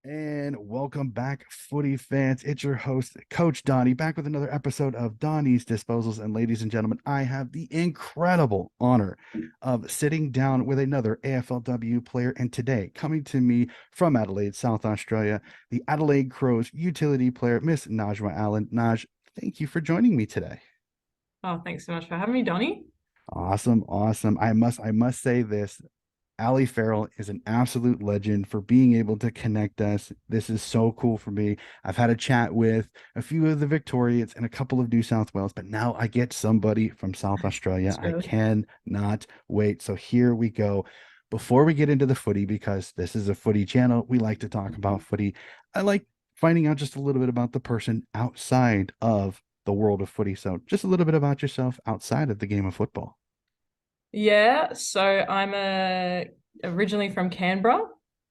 And welcome back, footy fans. It's your host, Coach Donnie, back with another episode of Donnie's Disposals. And ladies and gentlemen, I have the incredible honor of sitting down with another AFLW player. And today, coming to me from Adelaide, South Australia, the Adelaide Crows utility player, Miss Najwa Allen. Naj, thank you for joining me today. Oh, thanks so much for having me, Donnie. Awesome, awesome. I must say this. Ali Farrell is an absolute legend for being able to connect us. This is so cool for me. I've had a chat with a few of the Victorians and a couple of New South Wales, but now I get somebody from South Australia. It's I really cannot wait. So here we go. Before we get into the footy, because this is a footy channel, we like to talk about footy. I like finding out just a little bit about the person outside of the world of footy. So just a little bit about yourself outside of the game of football. yeah. So originally from Canberra.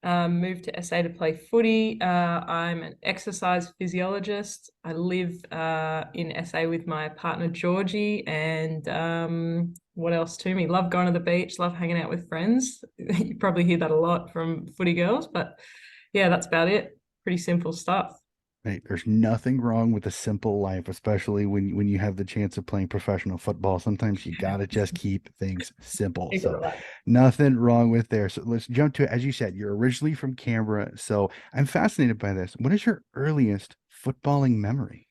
Moved to SA to play footy. I'm an exercise physiologist. I live in SA with my partner Georgie, and what else to me? Love going to the beach. Love hanging out with friends. You probably hear that a lot from footy girls, but yeah, that's about it. Pretty simple stuff. Right. There's nothing wrong with a simple life, especially when you have the chance of playing professional football. Sometimes you gotta just keep things simple. Keep it So alive. nothing wrong with there. So let's jump to it. As you said, you're originally from Canberra. So I'm fascinated by this. What is your earliest footballing memory?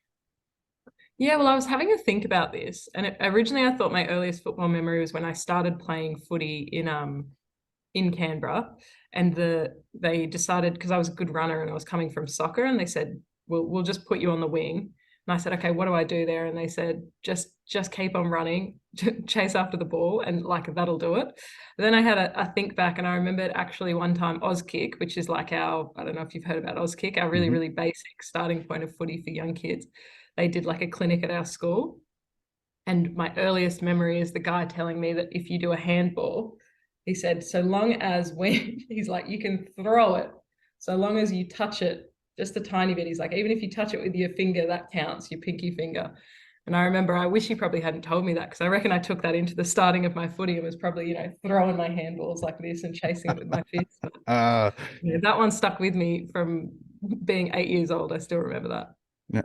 Yeah, well, I was having a think about this, and originally I thought my earliest football memory was when I started playing footy in Canberra, and they decided because I was a good runner and I was coming from soccer, and they said, "We'll just put you on the wing." And I said, "Okay, what do I do there?" And they said, "Just keep on running, chase after the ball, and like that'll do it." And then I had a think back, and I remembered actually one time Auskick, which is like our I don't know if you've heard about Auskick, our really Mhm. really basic starting point of footy for young kids. They did like a clinic at our school. And my earliest memory is the guy telling me that if you do a handball, he said, so long as when he's like, you can throw it, so long as you touch it just a tiny bit. He's like, even if you touch it with your finger, that counts, your pinky finger. And I remember, I wish he probably hadn't told me that because I reckon I took that into the starting of my footy and was probably, throwing my handballs like this and chasing it with my fists. But, Uh, yeah, that one stuck with me from being 8 years old. I still remember that.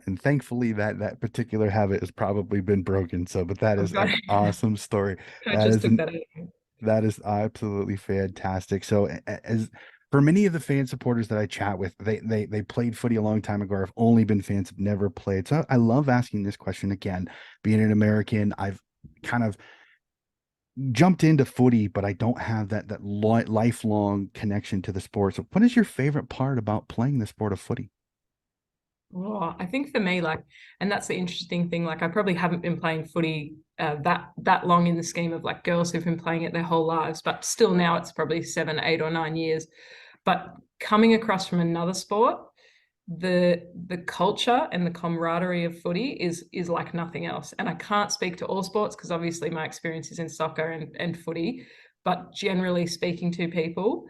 and thankfully that particular habit has probably been broken. So, but that I'm is an sorry. awesome story. I That just is took an that out. That is absolutely fantastic. So, as for many of the fan supporters that I chat with, they played footy a long time ago. Or have only been fans, have never played. So, I love asking this question again. Being an American, I've kind of jumped into footy, but I don't have that lifelong connection to the sport. So, what is your favorite part about playing the sport of footy? Oh, I think for me, like, and that's the interesting thing. Like, I probably haven't been playing footy that long in the scheme of like girls who've been playing it their whole lives, but still now it's probably 7, 8, or 9 years. But coming across from another sport, the culture and the camaraderie of footy is like nothing else. And I can't speak to all sports because obviously my experience is in soccer and footy, but generally speaking to people,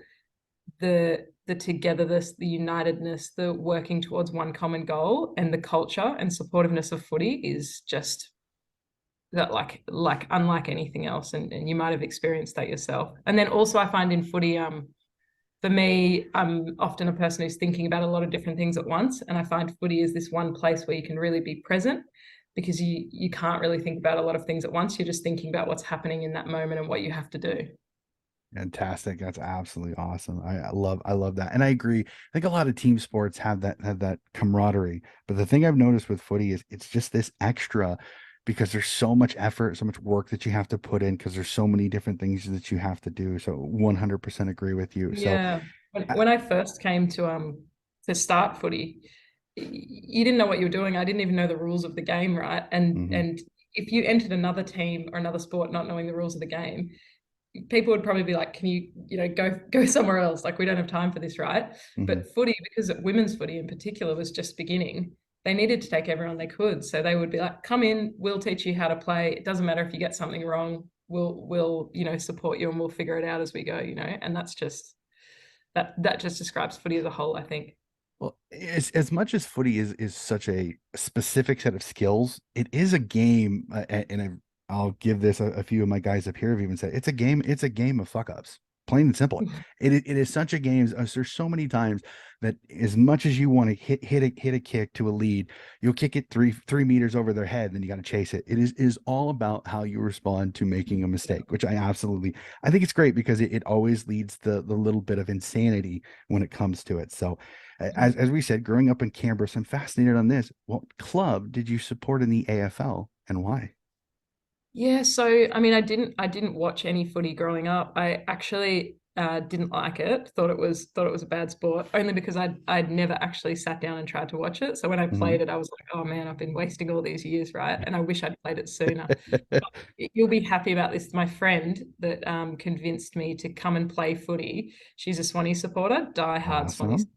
the togetherness, the unitedness, the working towards one common goal, and the culture and supportiveness of footy is just that like unlike anything else. And you might have experienced that yourself. And then also I find in footy, for me, I'm often a person who's thinking about a lot of different things at once. And I find footy is this one place where you can really be present because you can't really think about a lot of things at once. You're just thinking about what's happening in that moment and what you have to do. Fantastic. That's absolutely awesome. I love that. And I agree. I think a lot of team sports have that camaraderie. But the thing I've noticed with footy is it's just this extra because there's so much effort, so much work that you have to put in because there's so many different things that you have to do. So 100% agree with you. So Yeah. When, uh, when I first came to start footy, you didn't know what you were doing. I didn't even know the rules of the game, right? And mhm, and if you entered another team or another sport not knowing the rules of the game, people would probably be like, "Can you go somewhere else? Like we don't have time for this, right?" mhm. But footy, because women's footy in particular was just beginning, they needed to take everyone they could. So they would be like, "Come in, we'll teach you how to play. It doesn't matter if you get something wrong. We'll support you and we'll figure it out as we go." And that's just that just describes footy as a whole, I think. Well, as much as footy is such a specific set of skills, it is a game, and I'll give this a few of my guys up here have even said it's a game. It's a game of fuck ups. plain and simple. It is such a game. There's so many times that as much as you want to hit a kick to a lead, you'll kick it three meters over their head, then you got to chase it. It is all about how you respond to making a mistake, which I think it's great because it always leads the little bit of insanity when it comes to it. So as we said, growing up in Canberra, so I'm fascinated on this. What club did you support in the AFL and why? Yeah, so I mean, I didn't watch any footy growing up. I actually didn't like it. Thought it was a bad sport, only because I'd never actually sat down and tried to watch it. So when I Mhm. played it, I was like, oh man, I've been wasting all these years, right? And I wish I'd played it sooner. But you'll be happy about this. My friend that convinced me to come and play footy, she's a Swanee supporter, diehard Swanee. Awesome.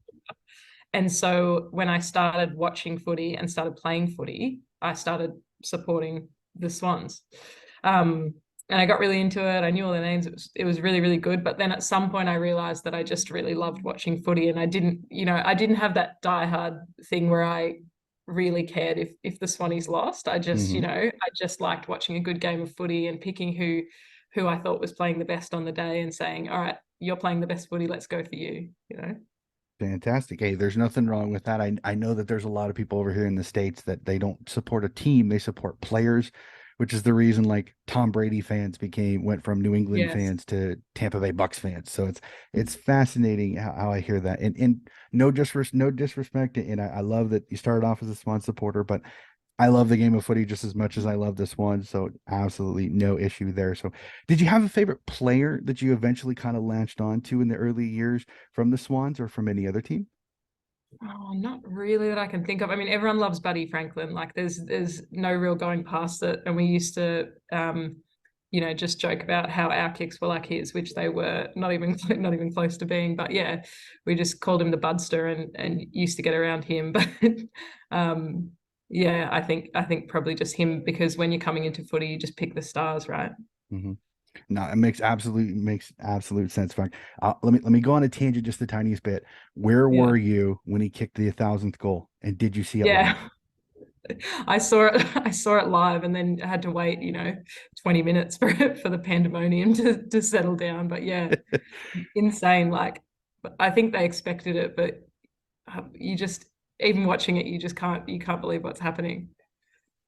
And so when I started watching footy and started playing footy, I started supporting the Swans. And I got really into it. I knew all the names. It was really, really good. But then at some point I realized that I just really loved watching footy. And I didn't have that diehard thing where I really cared if the Swannies lost. Hmm. I just liked watching a good game of footy and picking who I thought was playing the best on the day and saying, all right, you're playing the best footy, let's go for you. Fantastic. Hey, there's nothing wrong with that. I know that there's a lot of people over here in the States that they don't support a team, they support players, which is the reason like Tom Brady fans went from New England Yes. fans to Tampa Bay Bucks fans. So it's fascinating how I hear that. And no disrespect, and I love that you started off as a Swan supporter, but I love the game of footy just as much as I love this one. So absolutely no issue there. So did you have a favorite player that you eventually kind of latched on to in the early years from the Swans or from any other team? Oh, not really that I can think of. I mean, everyone loves Buddy Franklin. Like there's no real going past it. And we used to just joke about how our kicks were like his, which they were not even close to being. But yeah, we just called him the Budster and used to get around him. But yeah, I think probably just him because when you're coming into footy, you just pick the stars, right? Mhm. No, it makes absolute sense. Frank, let me go on a tangent just the tiniest bit. Where Yeah. were you when he kicked the 1,000th goal, and did you see it live? Yeah. I saw it. I saw it live, and then had to wait, 20 minutes for the pandemonium to settle down. But yeah, insane. Like, I think they expected it, but you just even watching it, you can't believe what's happening.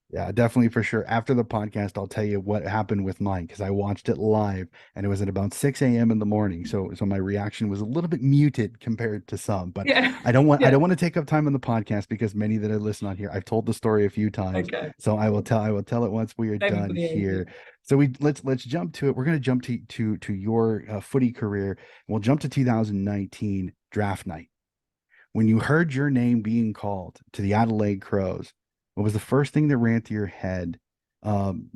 Yeah, definitely for sure. After the podcast, I'll tell you what happened with mine because I watched it live and it was at about 6 a.m. in the morning. So my reaction was a little bit muted compared to some, but Yeah, I yeah. don't want to take up time on the podcast because many that I listen on here, I've told the story a few times. Okay. So I will tell it once we are Save it for done the end. Yeah. here. So let's jump to it. We're going to jump to your footy career. We'll jump to 2019 draft night. When you heard your name being called to the Adelaide Crows, what was the first thing that ran through your head um,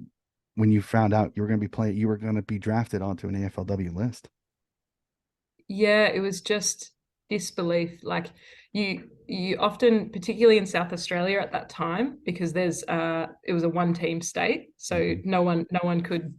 when you found out you were going to be drafted onto an AFLW list? Yeah, it was just disbelief. Like you often, particularly in South Australia at that time, because it was a one team state, so Mhm. no one could,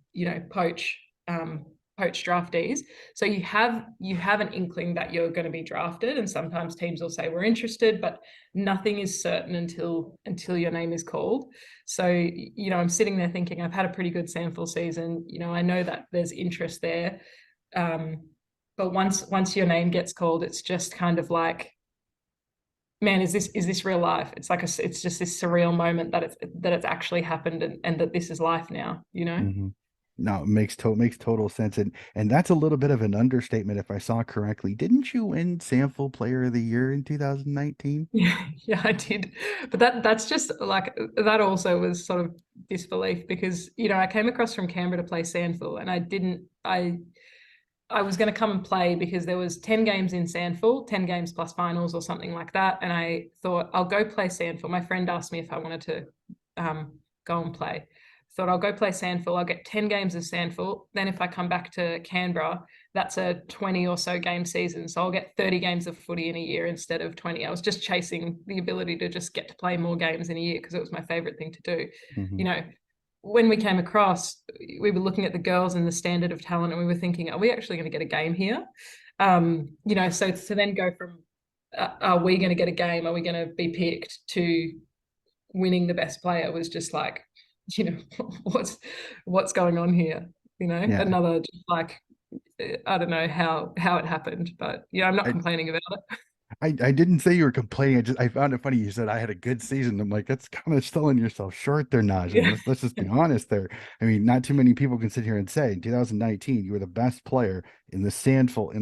poach draftees. So you have an inkling that you're going to be drafted, and sometimes teams will say we're interested, but nothing is certain until your name is called. So, I'm sitting there thinking I've had a pretty good sample season. I know that there's interest there. Um, but once your name gets called, it's just kind of like, man, is this real life? It's just this surreal moment that it's actually happened and that this is life now. Mhm. No, it makes total sense, and that's a little bit of an understatement if I saw correctly. Didn't you win Sample Player of the Year in 2019? Yeah, yeah, I did. But that's just like that also was sort of disbelief because, I came across from Canberra to play Sandful and I was going to come and play because there was 10 games in Sandful, 10 games plus finals or something like that. And I thought I'll go play Sandful. My friend asked me if I wanted to go and play. Thought I'll go play Sandful. I'll get 10 games of Sandful. Then if I come back to Canberra, that's a 20 or so game season. So I'll get 30 games of footy in a year instead of 20. I was just chasing the ability to just get to play more games in a year because it was my favorite thing to do. Hmm. You know, when we came across, we were looking at the girls and the standard of talent, and we were thinking, are we actually going to get a game here? So to then go from, are we going to get a game? Are we going to be picked to winning the best player was just like, you know, what's going on here? Yeah. Another just like I don't know how it happened, but yeah, I'm not I, complaining about it. I didn't say you were complaining. I found it funny. You said I had a good season. I'm like, that's kind of selling yourself short there, Naj. And Yeah. let's just be honest there. I mean, not too many people can sit here and say in 2019 you were the best player in the Sandful,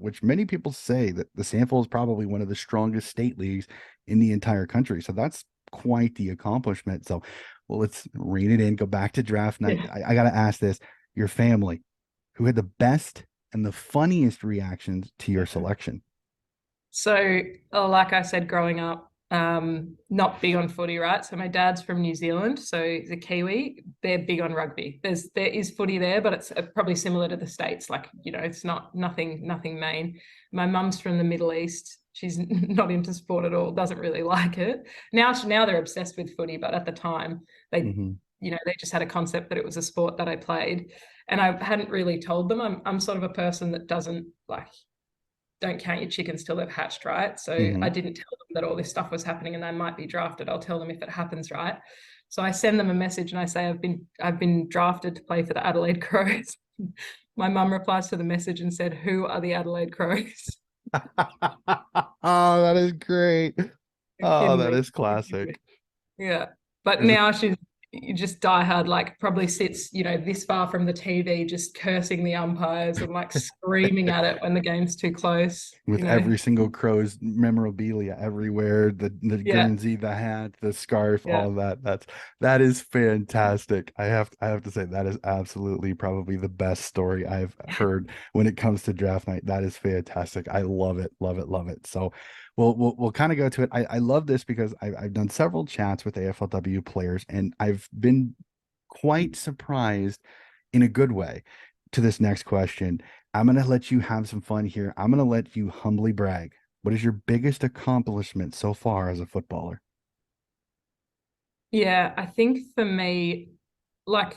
which many people say that the Sandful is probably one of the strongest state leagues in the entire country. So that's quite the accomplishment. So, well, let's rein it in. Go back to draft night. Yeah. I got to ask this: your family, who had the best and the funniest reactions to your selection? So, like I said, growing up, not big on footy, right? So my dad's from New Zealand, so he's a Kiwi. They're big on rugby. There is footy there, but it's probably similar to the States. Like, it's not nothing main. My mum's from the Middle East. She's not into sport at all. Doesn't really like it. Now they're obsessed with footy, but at the time they Mm-hmm. they just had a concept that it was a sport that I played, and I hadn't really told them. I'm sort of a person that doesn't like don't count your chickens till they've hatched, right? So I Mm-hmm. didn't tell them that all this stuff was happening and they might be drafted. I'll tell them if it happens, right? So I send them a message and I say I've been drafted to play for the Adelaide Crows. My mum replies to the message and said, "Who are the Adelaide Crows?" Oh, that is great. You're Oh, kidding that me. is classic. Yeah. But Is it? now she's just diehard, like probably sits, this far from the TV, just cursing the umpires and like screaming at it when the game's too close, With every single Crows memorabilia everywhere, the Yeah. Guernsey, the hat, the scarf, Yeah. all of that. That is fantastic. I have to say that is absolutely probably the best story I've heard when it comes to draft night. That is fantastic. I love it, love it, love it. So we'll kind of go to it. I love this because I've done several chats with AFLW players and I've been quite surprised in a good way to this next question. I'm going to let you have some fun here. I'm going to let you humbly brag. What is your biggest accomplishment so far as a footballer? Yeah, I think for me, like,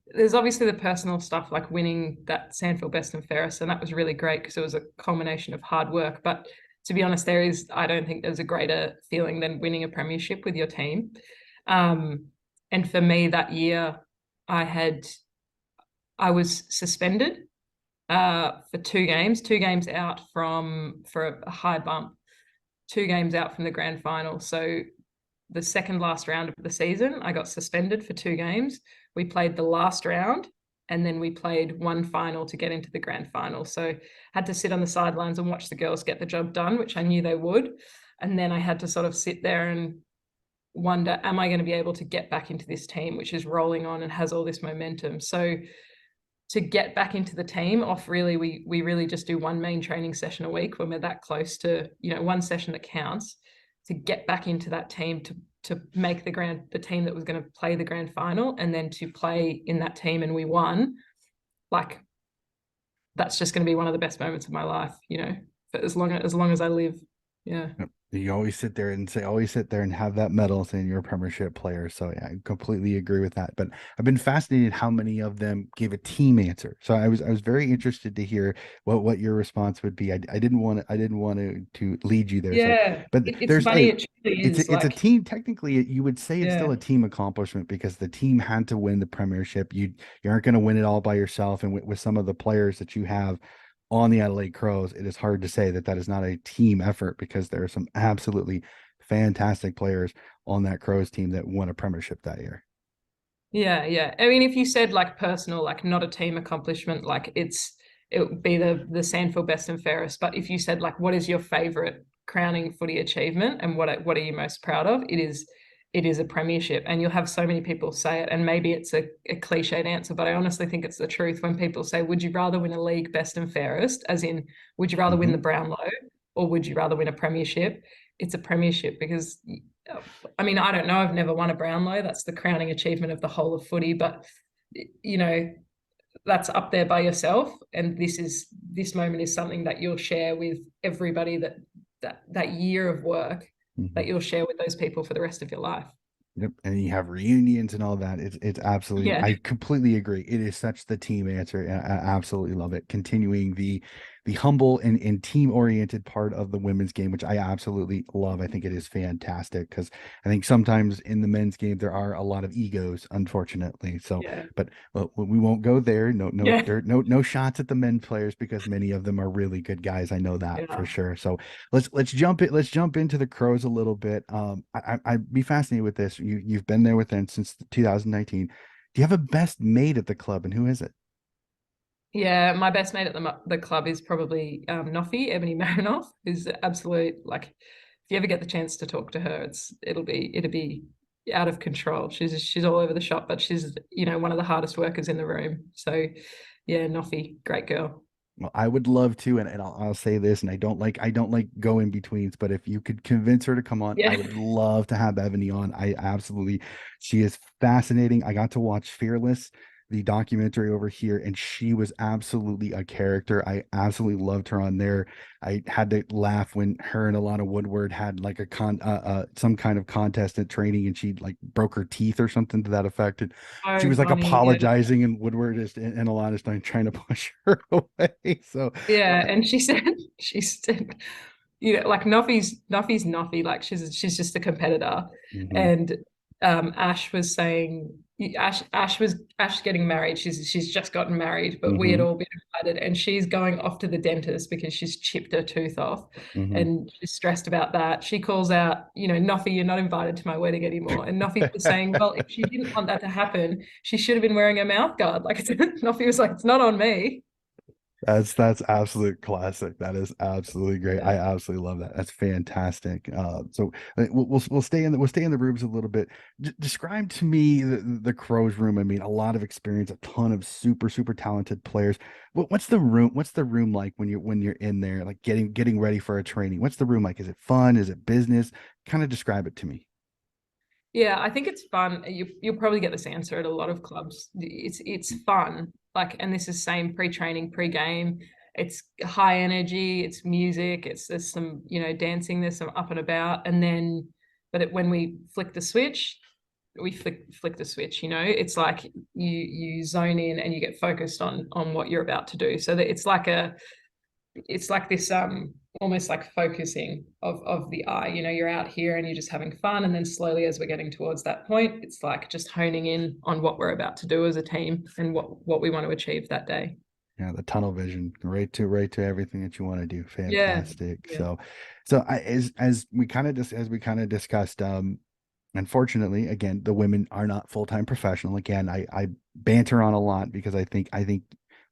there's obviously the personal stuff, like winning that Sandfield Best and Fairest, and that was really great because it was a culmination of hard work. But to be honest, I don't think there's a greater feeling than winning a premiership with your team. Um, and for me that year, I had I was suspended for 2 games, 2 games out for a high bump, 2 games out from the grand final. So the second last round of the season, I got suspended for 2 games. We played the last round and then we played one final to get into the grand final. So had to sit on the sidelines and watch the girls get the job done, which I knew they would. And then I had to sort of sit there and wonder, am I going to be able to get back into this team, which is rolling on and has all this momentum? So to get back into the team off, really, we really just do one main training session a week when we're that close to, one session that counts, to get back into that team, to make the team that was going to play the grand final, and then to play in that team and we won. Like, that's just going to be one of the best moments of my life, for as long as I live. Yeah. Yep. You always sit there and have that medal saying you're a premiership player. So yeah, I completely agree with that. But I've been fascinated how many of them gave a team answer. So I was very interested to hear what your response would be. I didn't want to lead you there. So, Yeah. but It's there's funny. It truly is it's a like, team. Technically, you would say it's still yeah. a team accomplishment because the team had to win the premiership. You aren't going to win it all by yourself. And with some of the players that you have on the Adelaide Crows, it is hard to say that that is not a team effort because there are some absolutely fantastic players on that Crows team that won a premiership that year. Yeah, yeah. I mean, if you said like personal, like not a team accomplishment, like it would be the Sandfield Best and Fairest. But if you said like, what is your favorite crowning footy achievement and what are you most proud of? It is a premiership, and you'll have so many people say it, and maybe it's a cliched answer, but I honestly think it's the truth when people say, "Would you rather win a league Best and Fairest?" As in, would you rather win Mm-hmm. the Brownlow or would you rather win a premiership? It's a premiership because I mean, I don't know. I've never won a Brownlow. That's the crowning achievement of the whole of footy, but you know, that's up there by yourself. And this moment is something that you'll share with everybody that year of work that Mm-hmm. you'll share with those people for the rest of your life. Yep. And you have reunions and all that. It's absolutely, Yeah. I completely agree. It is such the team answer. And I absolutely love it. Continuing the humble and team oriented part of the women's game, which I absolutely love. I think it is fantastic because I think sometimes in the men's game there are a lot of egos, unfortunately. So, Yeah. but well, we won't go there. No Yeah. dirt, no shots at the men players because many of them are really good guys. I know that for Yeah. sure. So let's jump into the Crows a little bit. I'd be fascinated with this. You've been there with them since 2019. Do you have a best mate at the club, and who is it? Yeah, my best mate at the club is probably Noffy, Ebony Marinoff, who's absolute like if you ever get the chance to talk to her, it'll be out of control. She's all over the shop, but she's one of the hardest workers in the room. So yeah, Noffy, great girl. Well, I would love to, and I'll say this, and I don't like go in betweens, but if you could convince her to come on, I Yeah. would love to have Ebony on. I absolutely, she is fascinating. I got to watch Fearless, the documentary over here, and she was absolutely a character. I absolutely loved her on there. I had to laugh when her and Alana Woodward had like some kind of contest at training, and she like broke her teeth or something to that effect. And she Oh, was like Donnie, yeah. apologizing, and Woodward is and Alana's trying to push her away. So Yeah, and she said, like Nuffy's Nuffy, like she's just a competitor. mhm, And Ash was saying Ash getting married. She's just gotten married, but we had mhm, all been invited, and she's going off to the dentist because she's chipped her tooth off, mhm. and she's stressed about that. She calls out, Nuffy, you're not invited to my wedding anymore. And Nuffy was saying, well, if she didn't want that to happen, she should have been wearing a mouth guard. Like Nuffy was like, it's not on me. That's absolute classic. That is absolutely great. I Yeah. absolutely love that. That's fantastic. So we'll stay in the rooms a little bit. Describe to me the Crows room. I mean, a lot of experience, a ton of super talented players. What's the room? What's the room like when you're in there, like getting ready for a training? What's the room like? Is it fun? Is it business? Kind of describe it to me. Yeah, I think it's fun. You'll probably get this answer at a lot of clubs. It's fun. Like, and this is same pre-training, pre-game. It's high energy, it's music, there's some, dancing, there's some up and about. And then when we flick the switch, we flick the switch, it's like you zone in and you get focused on what you're about to do. So that it's like this almost like focusing of the eye. You're out here and you're just having fun, and then slowly as we're getting towards that point, it's like just honing in on what we're about to do as a team and what we want to achieve that day. Yeah, the tunnel vision, right to everything that you want to do. Yeah. Fantastic. Yeah. So as we kind of discussed, unfortunately, again, the women are not full-time professional. Again, I banter on a lot because I think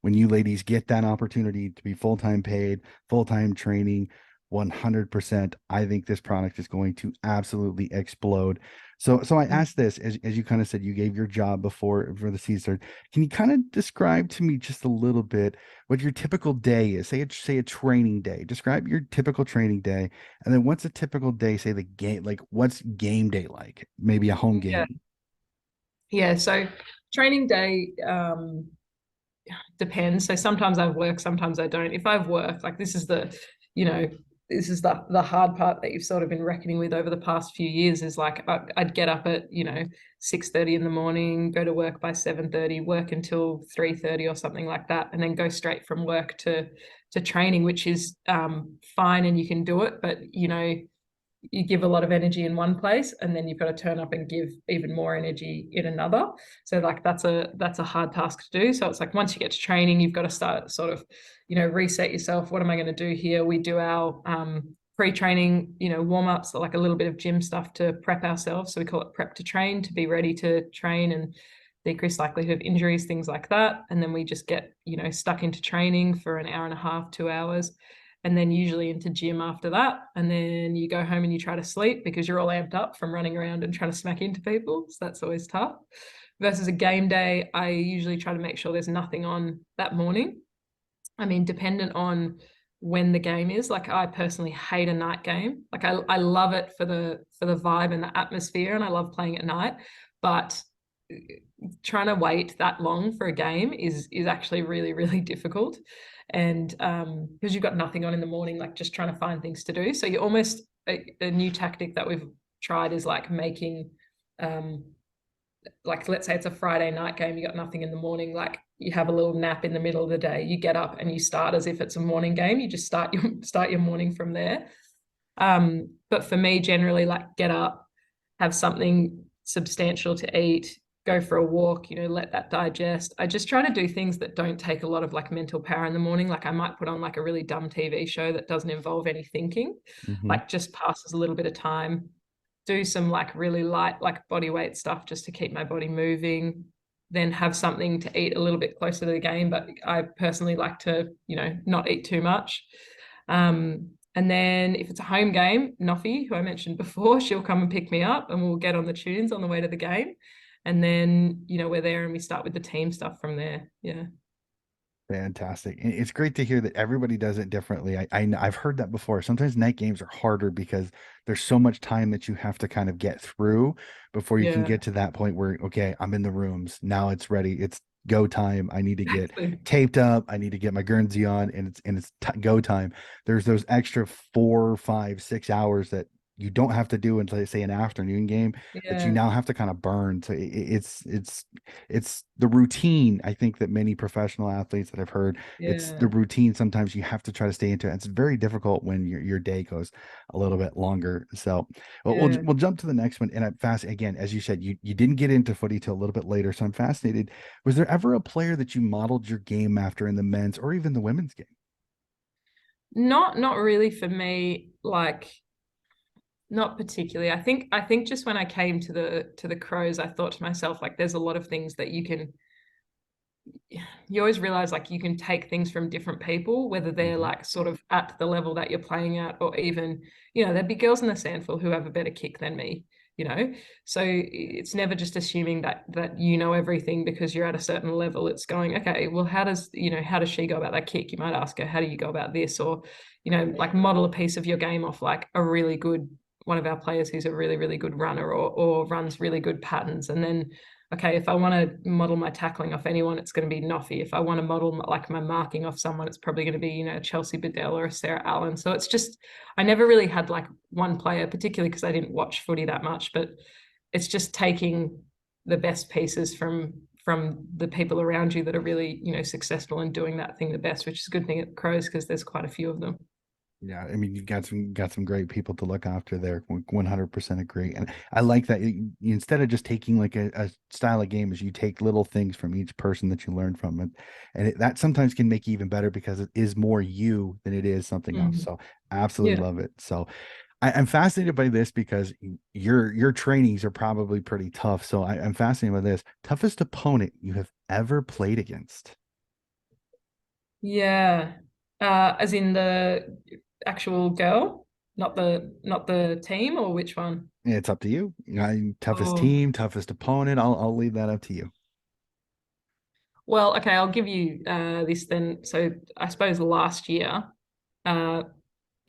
when you ladies get that opportunity to be full-time paid, full-time training, 100%, I think this product is going to absolutely explode. So I Mm. asked this as you kind of said you gave your job before the season started. Can you kind of describe to me just a little bit what your typical day is? Say a training day. Describe your typical training day, and then what's a typical day? Say the game, like what's game day like? Maybe a home Yeah. game. Yeah. So training day depends. So sometimes I work, sometimes I don't. If I've worked, like you know, this is the hard part that you've sort of been reckoning with over the past few years is like I'd get up at 6:30 in the morning, go to work by 7:30, work until 3:30 or something like that, and then go straight from work to training, which is fine and you can do it, but you give a lot of energy in one place and then you've got to turn up and give even more energy in another. So like that's a hard task to do. So it's like once you get to training, you've got to start sort of reset yourself. What am I going to do here? We do our pre-training warm-ups, so like a little bit of gym stuff to prep ourselves, so we call it prep to train, to be ready to train and decrease likelihood of injuries, things like that. And then we just get stuck into training for an hour and a half, 2 hours, and then usually into gym after that. And then you go home and you try to sleep because you're all amped up from running around and trying to smack into people. So that's always tough. Versus a game day, I usually try to make sure there's nothing on that morning. I mean, dependent on when the game is. Like I personally hate a night game. Like I love it for the vibe and the atmosphere, and I love playing at night. But trying to wait that long for a game is actually really difficult, and because you've got nothing on in the morning, like just trying to find things to do. So you're almost a new tactic that we've tried is like making like let's say it's a Friday night game, you got nothing in the morning, like you have a little nap in the middle of the day, you get up and you start as if it's a morning game. You just start your morning from there. But for me, generally, like get up, have something substantial to eat, go for a walk, let that digest. I just try to do things that don't take a lot of like mental power in the morning. Like I might put on like a really dumb TV show that doesn't involve any thinking, Hmm. like just passes a little bit of time, do some like really light, like body weight stuff just to keep my body moving, then have something to eat a little bit closer to the game. But I personally like to, not eat too much. And then if it's a home game, Noffy, who I mentioned before, she'll come and pick me up and we'll get on the tunes on the way to the game. And then, we're there and we start with the team stuff from there. Yeah. Fantastic. And it's great to hear that everybody does it differently. I've heard that before. Sometimes night games are harder because there's so much time that you have to kind of get through before you can Yeah. get to that point where, okay, I'm in the rooms. Now it's ready. It's go time. I need to get Exactly. taped up. I need to get my Guernsey on and it's go time. There's those extra 4, 5, 6 hours that you don't have to do until say an afternoon game that you Yeah. now have to kind of burn. So it's the routine. I think that many professional athletes that I've heard, it's Yeah. the routine. Sometimes you have to try to stay into it. It's very difficult when your day goes a little bit longer. So Yeah. we'll jump to the next one. And I'm fast again, as you said, you didn't get into footy till a little bit later. So I'm fascinated. Was there ever a player that you modeled your game after in the men's or even the women's game? Not really for me, like not particularly. I think just when I came to the Crows, I thought to myself, like, there's a lot of things that you always realize like you can take things from different people, whether they're Mhm. like sort of at the level that you're playing at, or even, there'd be girls in the sandful who have a better kick than me, you know. So it's never just assuming that everything because you're at a certain level. It's going, okay, well, how does she go about that kick? You might ask her, how do you go about this? Or, like model a piece of your game off like a really good one of our players who's a really, really good runner or runs really good patterns. And then okay, if I want to model my tackling off anyone, it's going to be Noffy. If I want to model like my marking off someone, it's probably going to be, Chelsea Bedell or a Sarah Allen. So it's just, I never really had like one player, particularly because I didn't watch footy that much, but it's just taking the best pieces from the people around you that are really, successful in doing that thing the best, which is a good thing at Crows because there's quite a few of them. Yeah, I mean, you've got some great people to look after there. 100% agree. And I like that instead of just taking like a style of game, is you take little things from each person that you learn from it, and that sometimes can make you even better because it is more you than it is something else. Mhm. So absolutely Yeah. love it. So I'm fascinated by this because your trainings are probably pretty tough. So I'm fascinated by this. Toughest opponent you have ever played against? Yeah. As in the actual girl, not the team, or which one? It's up to you. Toughest Oh, team, toughest opponent. I'll leave that up to you. well, okay, I'll give you this then. So I suppose last year, uh,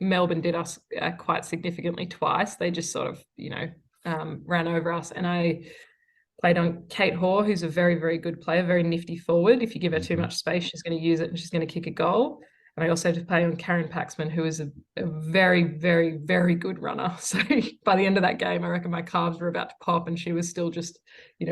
Melbourne did us quite significantly twice. They just sort of, ran over us. And I played on Kate Hoare, who's a very, very good player, very nifty forward. If you give her too Mhm. much space, she's going to use it and she's going to kick a goal. And I also had to play on Karen Paxman, who is a very, very, very good runner. So by the end of that game, I reckon my calves were about to pop and she was still just,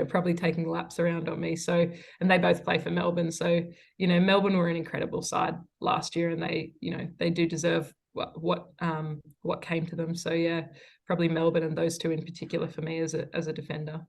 probably taking laps around on me. So, and they both play for Melbourne. So, Melbourne were an incredible side last year and they do deserve what came to them. So yeah, probably Melbourne and those two in particular for me as a defender.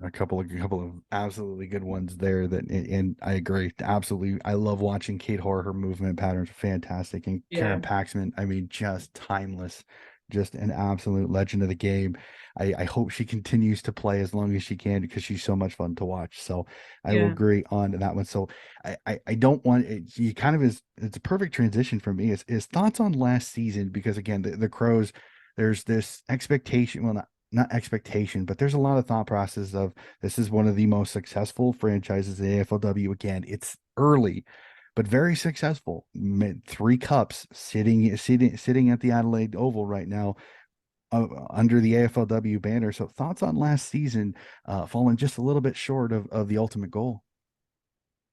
A couple of absolutely good ones there and I agree. Absolutely. I love watching Kate Hoare. Her movement patterns are fantastic. And Karen Yeah. Paxman, I mean, just timeless, just an absolute legend of the game. I hope she continues to play as long as she can because she's so much fun to watch. So I will Yeah. agree on that one. So I don't want it, you kind of it's a perfect transition for me is thoughts on last season because again, the Crows, there's this expectation, well, not expectation, but there's a lot of thought process of this is one of the most successful franchises in AFLW. Again, it's early, but very successful. Three cups sitting at the Adelaide Oval right now under the AFLW banner. So thoughts on last season, falling just a little bit short of the ultimate goal.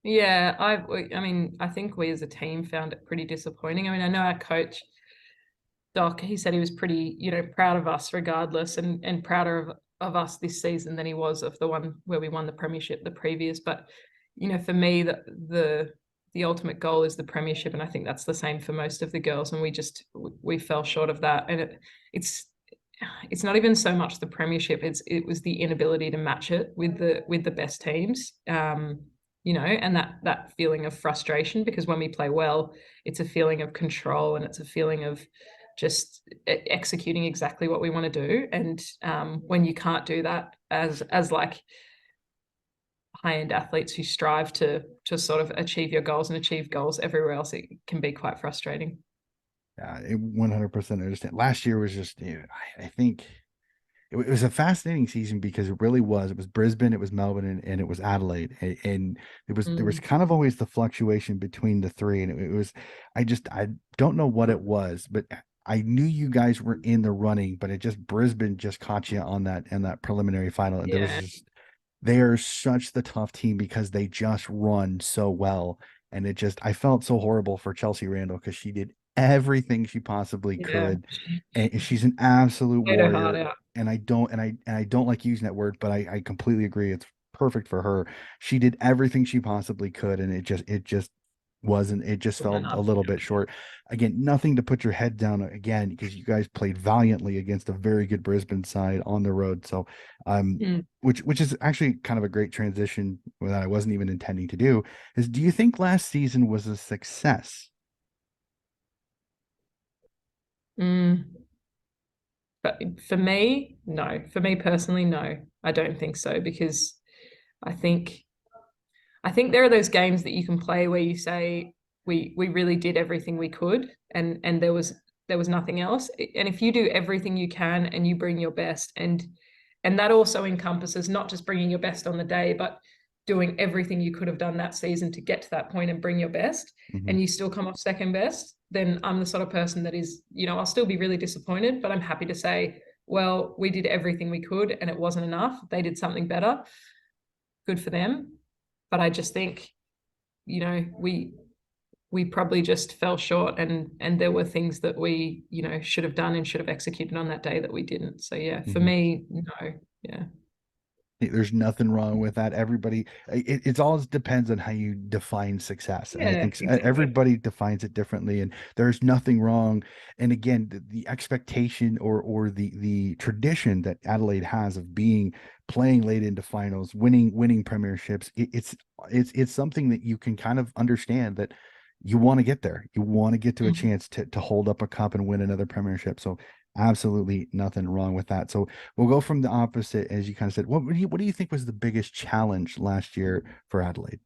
Yeah, I mean, I think we as a team found it pretty disappointing. I mean, I know our coach Doc, he said he was pretty, proud of us regardless, and prouder of of us this season than he was of the one where we won the premiership the previous. But for me, the ultimate goal is the premiership, and I think that's the same for most of the girls. And we fell short of that, and it's not even so much the premiership; it was the inability to match it with the best teams. And that feeling of frustration, because when we play well, it's a feeling of control and it's a feeling of just executing exactly what we want to do. And when you can't do that as like high-end athletes who strive to sort of achieve your goals and achieve goals everywhere else, it can be quite frustrating. Yeah, 100% understand. Last year was just, I think it was a fascinating season because it really was. It was Brisbane, it was Melbourne, and it was Adelaide, and there was kind of always the fluctuation between the three, and it was, I don't know what it was, but I knew you guys were in the running, but it just Brisbane just caught you on that in that preliminary final, and there was Yeah. just they are such the tough team because they just run so well. And it just, I felt so horrible for Chelsea Randall because she did everything she possibly Yeah. could. And she's an absolute Played her heart warrior. out. And I don't like using that word, but I completely agree. It's perfect for her. She did everything she possibly could. And it just wasn't, it just fell a little bit short. Again, nothing to put your head down again, because you guys played valiantly against a very good Brisbane side on the road. So, Mm. which is actually kind of a great transition that I wasn't even intending to do, is do you think last season was a success? Mm. But for me, no. For me personally, no. I don't think so, because I think I think there are those games that you can play where you say we really did everything we could, and there was nothing else. And if you do everything you can and you bring your best, and that also encompasses not just bringing your best on the day, but doing everything you could have done that season to get to that point and bring your best, Mm-hmm. and you still come off second best, then I'm the sort of person that is, I'll still be really disappointed, but I'm happy to say, well, we did everything we could and it wasn't enough. They did something better. Good for them. But I just think, we probably just fell short, and there were things that we, should have done and should have executed on that day that we didn't. So yeah, for Mm-hmm. me, no. Yeah. There's nothing wrong with that. Everybody, it's all depends on how you define success. And I Yeah, think exactly. everybody defines it differently, and there's nothing wrong. And again, the expectation or the tradition that Adelaide has of playing late into finals, winning premierships, it's something that you can kind of understand that you want to get there. You want to get to a Mhm. chance to hold up a cup and win another premiership. So absolutely nothing wrong with that. So we'll go from the opposite, as you kind of said. What do you think was the biggest challenge last year for Adelaide?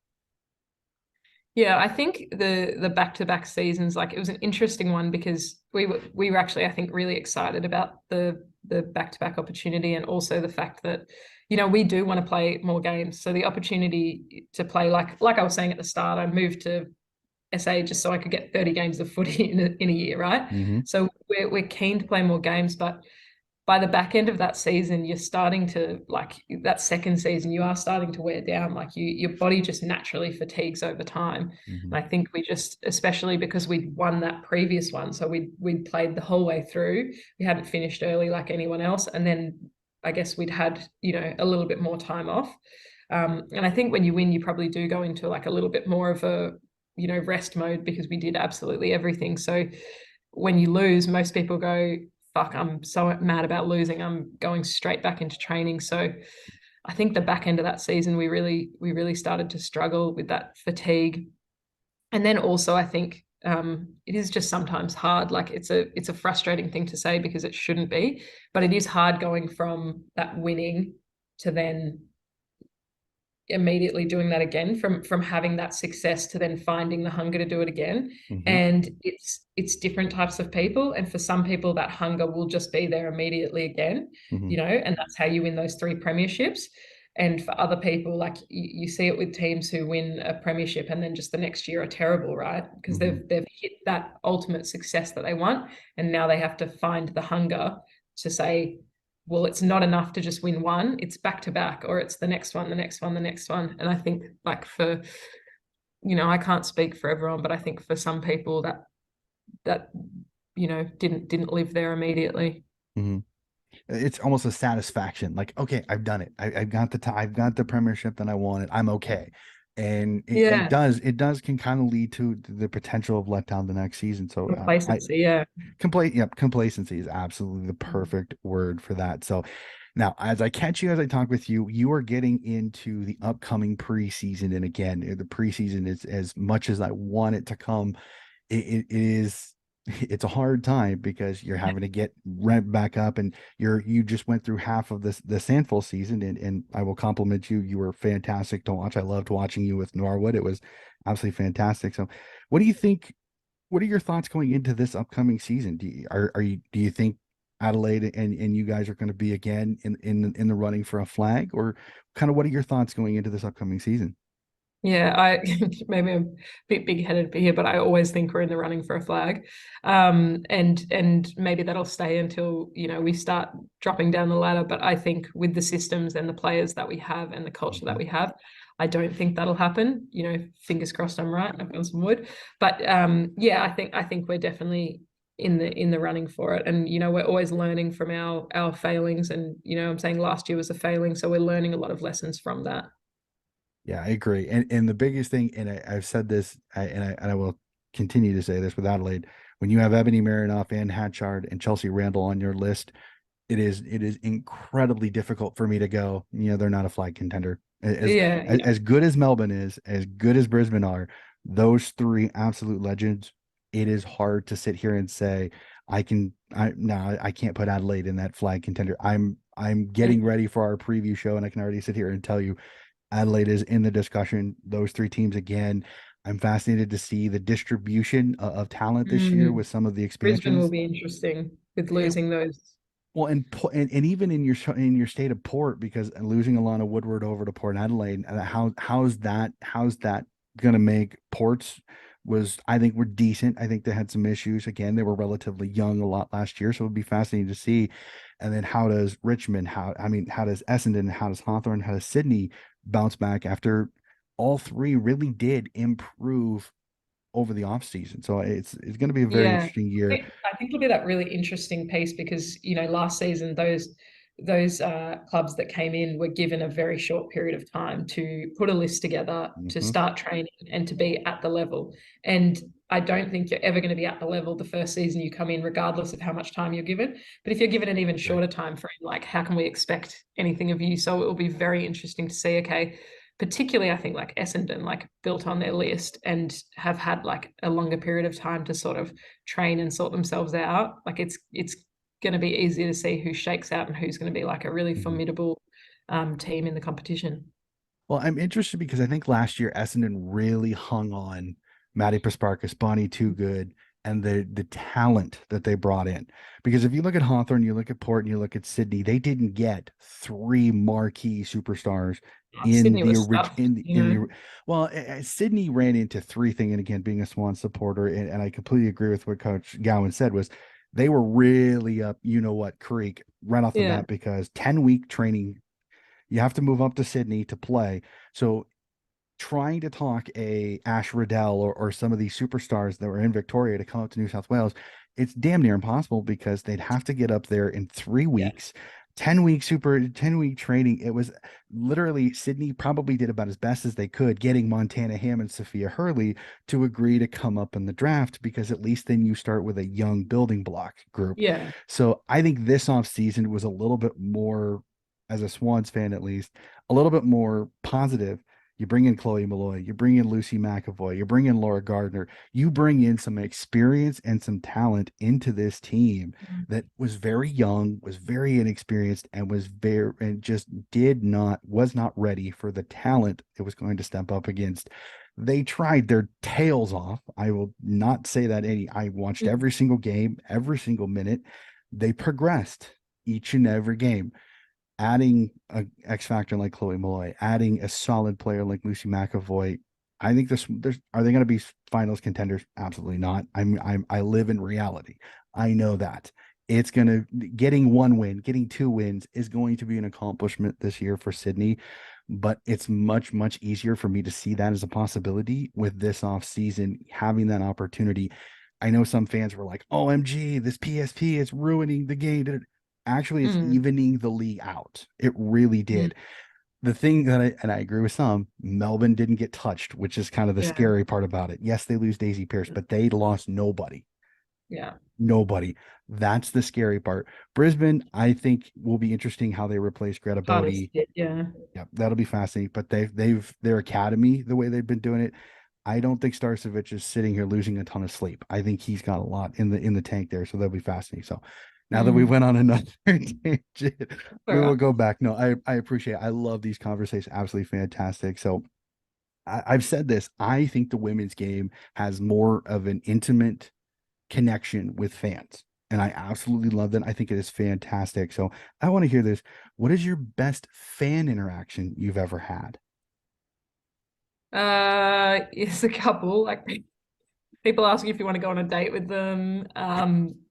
Yeah, I think the back-to-back seasons, like, it was an interesting one because we were actually, I think, really excited about the back-to-back opportunity, and also the fact that, we do want to play more games. So the opportunity to play, like I was saying at the start, I moved to SA just so I could get 30 games of footy in a year, right? Mm-hmm. So we're keen to play more games, but by the back end of that season, you're starting to, like, that second season, you are starting to wear down. Like, your body just naturally fatigues over time. Mm-hmm. And I think we just, especially because we'd won that previous one, so we'd played the whole way through. We hadn't finished early like anyone else, and then I guess we'd had, a little bit more time off. And I think when you win, you probably do go into like a little bit more of a, rest mode, because we did absolutely everything. So when you lose, most people go, fuck, I'm so mad about losing, I'm going straight back into training. So I think the back end of that season, we really started to struggle with that fatigue. And then also, I think, it is just sometimes hard. Like, it's a frustrating thing to say because it shouldn't be, but it is hard going from that winning to then immediately doing that again, from having that success to then finding the hunger to do it again. Mm-hmm. And it's different types of people, and for some people that hunger will just be there immediately again, Mm-hmm. and that's how you win those 3 premierships. And for other people, like, you see it with teams who win a premiership and then just the next year are terrible, right? Because Mm-hmm. they've hit that ultimate success that they want, and now they have to find the hunger to say, well, it's not enough to just win one, it's back to back, or it's the next one, the next one, the next one. And I think, like, for, I can't speak for everyone, but I think for some people that didn't live there immediately. Mm-hmm. it's almost a satisfaction. Like, okay, I've done it. I've got I've got the premiership that I wanted. I'm okay. And Yeah, it does can kind of lead to the potential of letdown the next season. So I complacency. Yeah. Yep, complacency is absolutely the perfect word for that. So now, as I catch you, as I talk with you, you are getting into the upcoming preseason. And again, the preseason is as much as I want it to come, it is it's a hard time because you're having to get rent back up and you just went through half of the Sandful season and I will compliment you. You were fantastic to watch. I loved watching you with Norwood. It was absolutely fantastic. So what do you think what are your thoughts going into this upcoming season? Are you do you think Adelaide and you guys are going to be again in the running for a flag, or kind of what are your thoughts going into this upcoming season? Yeah, I maybe I'm a bit big-headed here, but I always think we're in the running for a flag. And maybe that'll stay until, we start dropping down the ladder. But I think with the systems and the players that we have and the culture that Mhm. we have, I don't think that'll happen. Fingers crossed I'm right. I've got some wood. But yeah, I think we're definitely in the running for it. And we're always learning from our failings. And I'm saying last year was a failing, so we're learning a lot of lessons from that. Yeah, I agree. And the biggest thing, and I've said this, and I will continue to say this with Adelaide, when you have Ebony Marinoff and Hatchard and Chelsea Randall on your list, it is incredibly difficult for me to go, they're not a flag contender. Yeah, yeah. As good as Melbourne is, as good as Brisbane are, those three absolute legends, it is hard to sit here and say I can't put Adelaide in that flag contender. I'm getting ready for our preview show, and I can already sit here and tell you Adelaide is in the discussion. Those three teams again. I'm fascinated to see the distribution of talent this year Mm. with some of the Brisbane will expansions. be interesting with It, losing those. well, and even in your state of Port, because losing Alana Woodward over to Port Adelaide, how's that going to make Ports was I think were decent. I think they had some issues. Again, they were relatively young a lot last year, so it would be fascinating to see. And then how does Richmond, how does Essendon, how does Hawthorn, how does Sydney bounce back after all three really did improve over the off season? So it's going to be a very Yeah, interesting year. I think it'll be that really interesting piece because last season those clubs that came in were given a very short period of time to put a list together, to Mhm. start training, and to be at the level. And I don't think you're ever going to be at the level the first season you come in, regardless of how much time you're given. But if you're given an even Agree. shorter time frame, like how can we expect anything of you? So it will be very interesting to see. Okay, particularly I think like Essendon, like built on their list and have had like a longer period of time to sort of train and sort themselves out. Like it's going to be easy to see who shakes out and who's going to be like a really Mhm. formidable team in the competition. Well, I'm interested because I think last year Essendon really hung on Matty Pasparkas, Bonnie Too Good, and the talent that they brought in. Because if you look at Hawthorn, you look at Port, and you look at Sydney, they didn't get three marquee superstars in Sydney the was orig stuffed, in the well, Sydney ran into three thing, and again, being a Swan supporter, and I completely agree with what Coach Gowan said was they were really up, creek right off the Yeah, bat because 10-week training you have to move up to Sydney to play. So trying to talk a Ash Riddell or some of these superstars that were in Victoria to come up to New South Wales, it's damn near impossible because they'd have to get up there in three yeah, weeks. 10-week training. It was literally Sydney probably did about as best as they could getting Montana Ham and Sophia Hurley to agree to come up in the draft because at least then you start with a young building block group. yeah. So I think this offseason was a little bit more, as a Swans fan at least, a little bit more positive. You bring in Chloe Malloy, you bring in Lucy McAvoy, you bring in Laura Gardner, you bring in some experience and some talent into this team that was very young, was very inexperienced, and just was not ready for the talent it was going to step up against. They tried their tails off. I will not say that I watched every single game, every single minute. They progressed each and every game adding a X factor like Chloe Malloy, adding a solid player like Lucy McAvoy. I think there's are they going to be finals contenders? Absolutely not. I live in reality. I know that. It's going to getting one win, getting two wins is going to be an accomplishment this year for Sydney, but it's much, much easier for me to see that as a possibility with this off season, having that opportunity. I know some fans were like, OMG, this PSP is ruining the game. Actually, it's Mm, evening the league out. It really mm, did. The thing that I agree with some, Melbourne didn't get touched, which is kind of the yeah. scary part about it. Yes, they lose Daisy Pierce, but they lost nobody. Yeah. Nobody. That's the scary part. Brisbane, I think will be interesting how they replace Greta Hardest Bodie. hit. Yeah. Yeah, that'll be fascinating. But they've their academy, the way they've been doing it, I don't think Starcevich is sitting here losing a ton of sleep. I think he's got a lot in the tank there, so that'll be fascinating. So now that we Mm, went on another tangent, all we will right. go back. No, I appreciate it. I love these conversations. Absolutely fantastic. So I've said this. I think the women's game has more of an intimate connection with fans. And I absolutely love that. I think it is fantastic. So I want to hear this. What is your best fan interaction you've ever had? It's a couple. Like people ask you if you want to go on a date with them.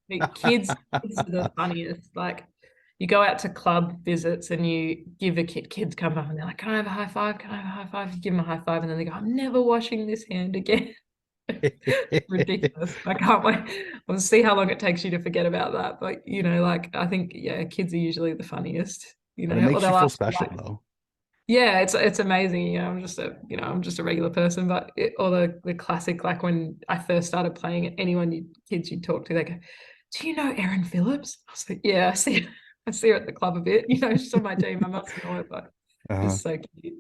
The kids are the funniest. Like you go out to club visits and you give a kids come up and they're like, "Can I have a high five? Can I have a high five?" You give them a high five and then they go, "I'm never washing this hand again." Ridiculous. I can't wait. We'll see how long it takes you to forget about that. But like I think, yeah, kids are usually the funniest, But it or makes you they'll feel ask you special like, though. yeah, it's amazing. I'm just a regular person, but or the classic, like when I first started playing, kids you talk to, they go, "Do you know Erin Phillips?" I was like, "Yeah, I see her at the club a bit. She's on my team. I must know her, but Uh-huh. it's so cute."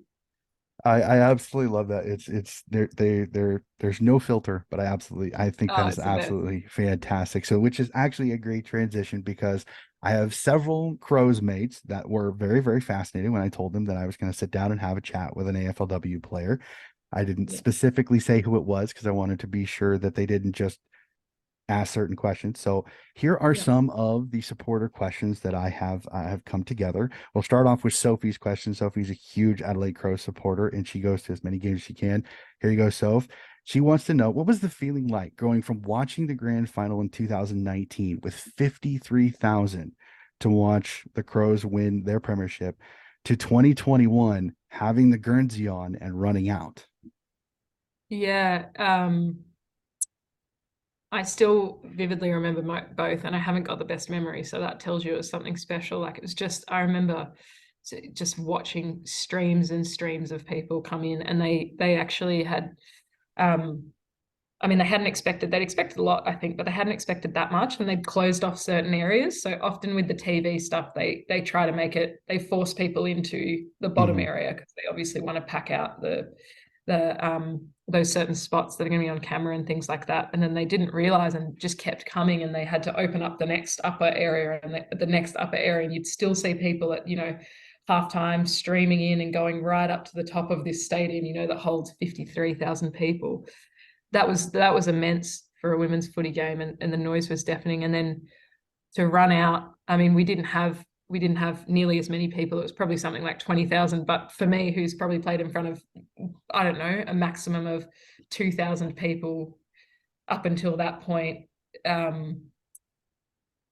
I absolutely love that. It's there's no filter, but I think that Oh, is it's the best. absolutely fantastic. So which is actually a great transition because I have several Crows mates that were very, very fascinated when I told them that I was going to sit down and have a chat with an AFLW player. I didn't Yeah, specifically say who it was because I wanted to be sure that they didn't just ask certain questions. So here are yeah, some of the supporter questions that I have come together. We'll start off with Sophie's question. Sophie's a huge Adelaide Crows supporter, and she goes to as many games as she can. Here you go, Soph. She wants to know what was the feeling like going from watching the grand final in 2019 with 53,000 to watch the Crows win their premiership to 2021 having the Guernsey on and running out. yeah. I still vividly remember both, and I haven't got the best memory, so that tells you it was something special. Like it was just, I remember just watching streams and streams of people come in, and they actually had, um, I mean, they'd expected a lot, I think, but they hadn't expected that much, and they'd closed off certain areas. So often with the TV stuff, they try to they force people into the bottom Mhm, area because they obviously want to pack out the those certain spots that are going to be on camera and things like that. And then they didn't realize and just kept coming, and they had to open up the next upper area and the next upper area, and you'd still see people at halftime streaming in and going right up to the top of this stadium, that holds 53,000 people. That was immense for a women's footy game, and the noise was deafening. And then to run out, I mean, we didn't have nearly as many people. It was probably something like 20,000. But for me, who's probably played in front of, I don't know, a maximum of 2,000 people up until that point, um,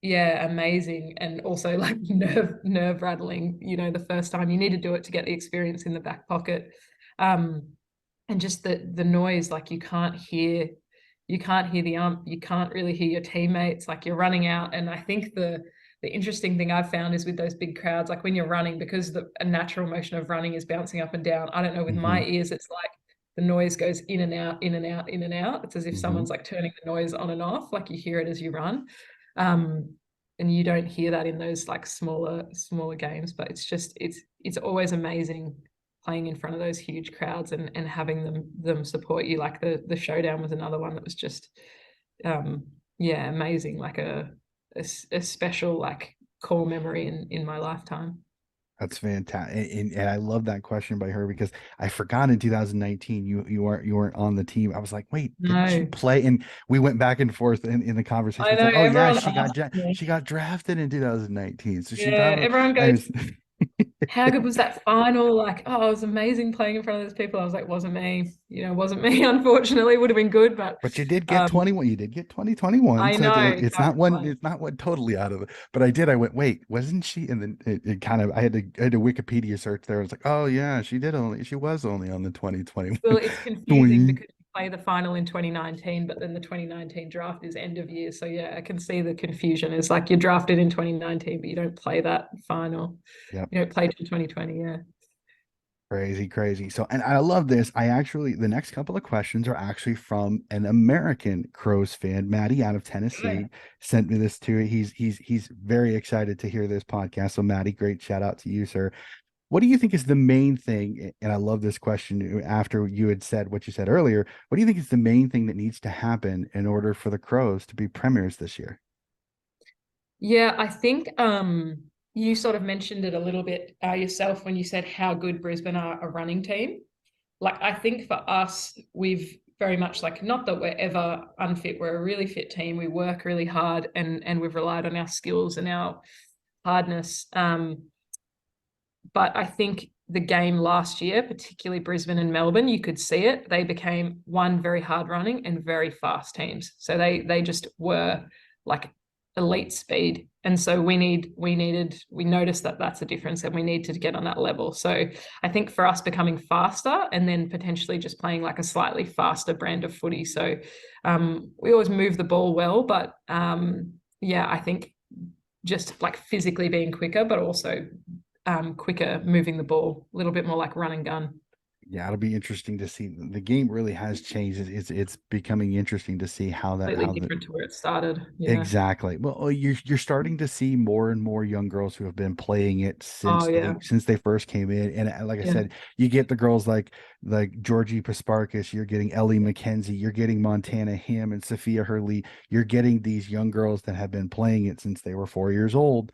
yeah, amazing. And also like nerve rattling, the first time you need to do it to get the experience in the back pocket. Um, and just the noise, like you can't hear the you can't really hear your teammates, like you're running out. And I think the interesting thing I've found is with those big crowds, like when you're running, because a natural motion of running is bouncing up and down. I don't know, with mhm, my ears, it's like the noise goes in and out, in and out, in and out. It's as if mhm. someone's like turning the noise on and off, like you hear it as you run. Um, and you don't hear that in those like smaller games, but it's always amazing playing in front of those huge crowds and having them support you. Like the showdown was another one that was just um yeah, amazing, like a special like core memory in my lifetime. That's fantastic, and I love that question by her because I forgot in 2019 you weren't on the team. I was like, wait, didn't she No, play? And we went back and forth in the conversation. I It's know like, oh yeah, everyone asked she me. got drafted in 2019, so she Yeah, probably. everyone I goes, was, how good was that final? Like, oh, it was amazing playing in front of those people. I was like, wasn't me, wasn't me. Unfortunately, would have been good, but but you did get um, 21. You did get 2021, I so know it's not one. exactly. It's not one totally out of it. But I did. I went, wait, wasn't she? And then it kind of. I had to Wikipedia search there. I was like, oh yeah, she was only on the 2021 Well, it's confusing tween. because play the final in 2019, but then the 2019 draft is end of year. So yeah, I can see the confusion. It's like you're drafted in 2019, but you don't play that final. Yep. You don't play till 2020. Yeah. Crazy, crazy. So, and I love this. The next couple of questions are actually from an American Crows fan. Maddie out of Tennessee sent me this too. He's very excited to hear this podcast. So, Maddie, great shout out to you, sir. What do you think is the main thing? And I love this question after you had said what you said earlier. What do you think is the main thing that needs to happen in order for the Crows to be premiers this year? Yeah, I think you sort of mentioned it a little bit yourself when you said how good Brisbane are a running team. Like, I think for us, we've very much like, not that we're ever unfit, we're a really fit team. We work really hard and we've relied on our skills and our hardness. But I think the game last year, particularly Brisbane and Melbourne, you could see it. They became one very hard running and very fast teams. So they just were like elite speed. And so we noticed that that's a difference and we need to get on that level. So I think for us becoming faster and then potentially just playing like a slightly faster brand of footy. So we always move the ball well, but yeah, I think just like physically being quicker, but also quicker moving the ball, a little bit more like run and gun. Yeah, it'll be interesting to see. The game really has changed. It's becoming interesting to see Completely different to where it started. Yeah. exactly. Well, you're starting to see more and more young girls who have been playing it Oh yeah. since they first came in. And like I Yeah. said, you get the girls like Georgie Pasparkas, you're getting Ellie McKenzie, you're getting Montana Ham and Sophia Hurley. You're getting these young girls that have been playing it since they were 4 years old.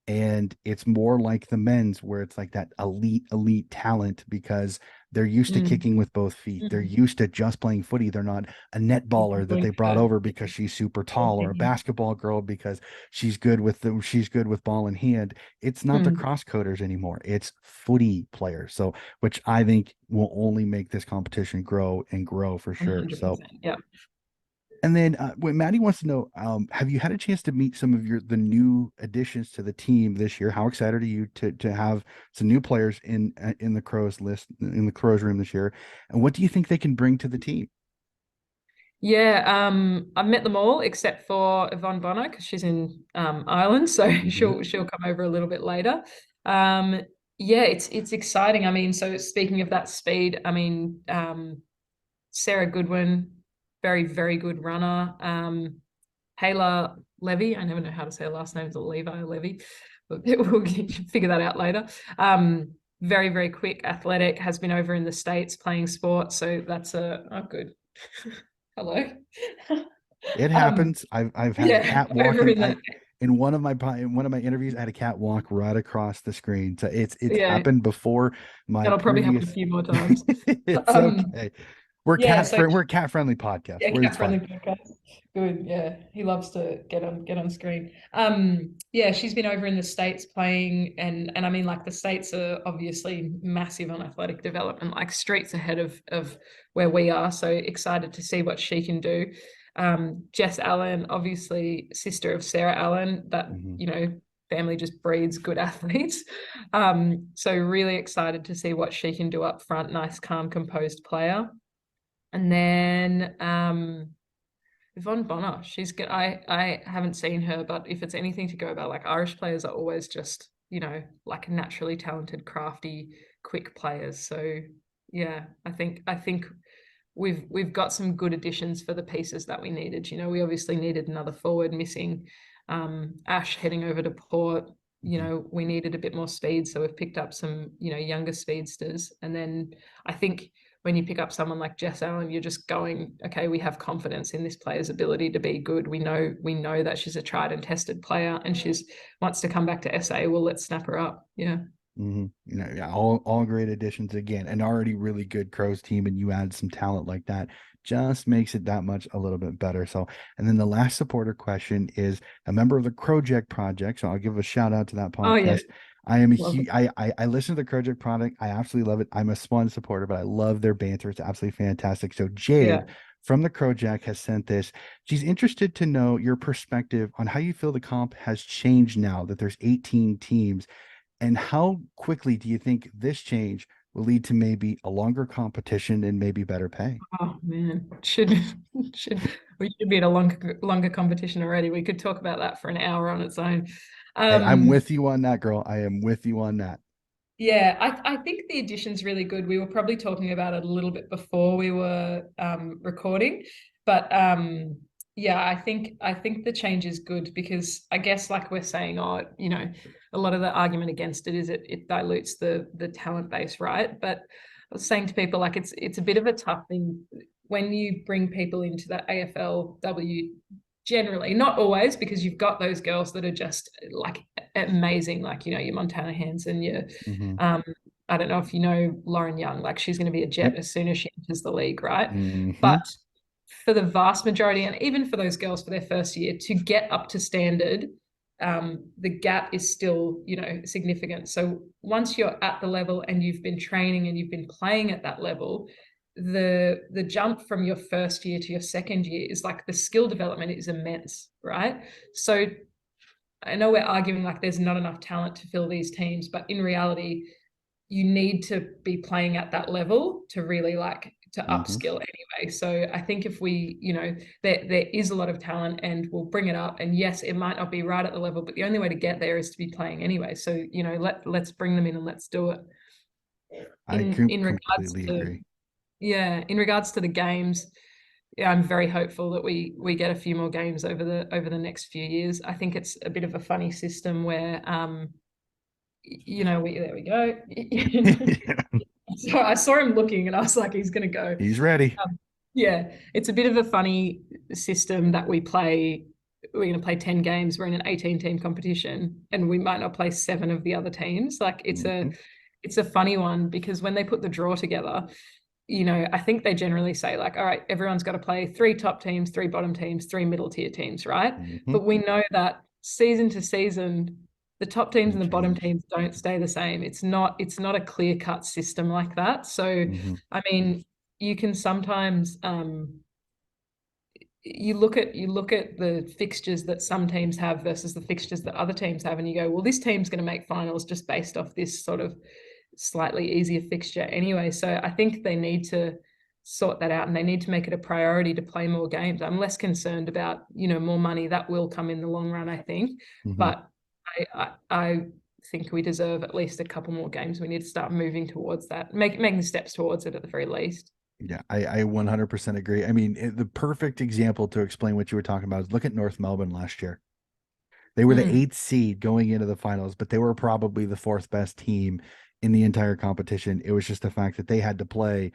And it's more like the men's where it's like that elite talent because they're used to Mm. kicking with both feet. They're Mm. used to just playing footy. They're not a netballer that they Doing brought over because she's super tall, or a thinking. basketball girl because she's good with ball in hand. It's not the Mm. cross coders anymore. It's footy players. So which I think will only make this competition grow and grow for sure. So 100%. Yeah. and then what Maddie wants to know, have you had a chance to meet some of the new additions to the team this year? How excited are you to have some new players in the Crows list in the Crows room this year? And what do you think they can bring to the team? Yeah, I've met them all except for Yvonne Bonner because she's in Ireland, so Mhm. she'll come over a little bit later. Um, yeah, it's exciting. I mean, so speaking of that speed, I mean, Sarah Goodwin, very, very good runner. Hayla Levy, I never know how to say her last name, is Levi Levy, but we'll figure that out later. Very, very quick, athletic, has been over in the States playing sports. So that's good. Hello. It um, happens. I've had a yeah, cat over walking. in that. In one of my interviews, I had a cat walk right across the screen. So it's Yeah, happened before my that'll probably happen a previous. few more times. It's Um, okay. yeah, so We're a cat friendly podcast. yeah, It's cat fine. friendly podcast. Good. Yeah, he loves to get on screen. Yeah, she's been over in the States playing, and I mean, like the States are obviously massive on athletic development, like streets ahead of where we are. So excited to see what she can do. Jess Allen, obviously sister of Sarah Allen, that Mhm. family just breeds good athletes. So really excited to see what she can do up front. Nice, calm, composed player. And then Yvonne Bonner, she's good. I haven't seen her, but if it's anything to go about, like Irish players are always just, like naturally talented, crafty, quick players. So yeah, I think we've got some good additions for the pieces that we needed. We obviously needed another forward missing. Ash heading over to Port. Mhm. We needed a bit more speed, so we've picked up some, younger speedsters. And then I think when you pick up someone like Jess Allen, you're just going, okay, we have confidence in this player's ability to be good. We know that she's a tried and tested player, and she's wants to come back to SA. Well, let's snap her up. Yeah. Yeah, all great additions again. An already really good Crows team, and you add some talent like that, just makes it that much a little bit better. So, and then the last supporter question is a member of the Crowjack Project. So I'll give a shout out to that Oh yeah, podcast. I am a love huge, it. I listen to the Crowjack Project. I absolutely love it. I'm a Swan supporter, but I love their banter. It's absolutely fantastic. So Yeah. Jade from the Crowjack has sent this. She's interested to know your perspective on how you feel the comp has changed now that there's 18 teams, and how quickly do you think this change will lead to maybe a longer competition and maybe better pay. Oh man, should we should be at a longer competition already. We could talk about that for an hour on its own. Hey, I'm Um, with you on that, girl. I am with you on that. yeah, I think the addition's really good. We were probably talking about it a little bit before we were recording, but yeah, I think the change is good because I guess like we're saying, oh, a lot of the argument against it is it dilutes the talent base, right? But I was saying to people like it's a bit of a tough thing when you bring people into the AFLW generally, not always, because you've got those girls that are just like amazing, like your Montana Hanson, your Hmm. um, I don't know if you know Lauren Young, like she's going to be a jet Yep. as soon as she enters the league, right? Hmm. But for the vast majority, and even for those girls for their first year, to get up to standard, the gap is still, significant. So once you're at the level and you've been training and you've been playing at that level, the jump from your first year to your second year is like the skill development is immense, right? So I know we're arguing like there's not enough talent to fill these teams, but in reality, you need to be playing at that level to really like to Hmm. upskill anyway. So I think if we, there is a lot of talent and we'll bring it up. And yes, it might not be right at the level, but the only way to get there is to be playing anyway. So, let's bring them in and let's do it. I In regards completely to agree. yeah, in regards to the games, yeah, I'm very hopeful that we get a few more games over the next few years. I think it's a bit of a funny system where we there we go. So I saw him looking and I was like, he's gonna go. He's ready. Yeah, it's a bit of a funny system that we play. We're going to play 10 games. We're in an 18 team competition and we might not play seven of the other teams. Like Hmm. it's a funny one because when they put the draw together, I think they generally say like, all right, everyone's got to play three top teams, three bottom teams, three middle tier teams, right? Hmm. But we know that season to season, the top teams Can and the bottom change. teams don't stay the same. It's not a clear cut system like that. So, Hmm. I mean, you can sometimes you look at the fixtures that some teams have versus the fixtures that other teams have, and you go, well, this team's going to make finals just based off this sort of slightly easier fixture anyway. So I think they need to sort that out and they need to make it a priority to play more games. I'm less concerned about, more money that will come in the long run, I think. Hmm. But I think we deserve at least a couple more games. We need to start moving towards that, making steps towards it at the very least. Yeah, I 100% agree. I mean, the perfect example to explain what you were talking about is look at North Melbourne last year. They were the Mm, eighth seed going into the finals, but they were probably the fourth best team in the entire competition. It was just the fact that they had to play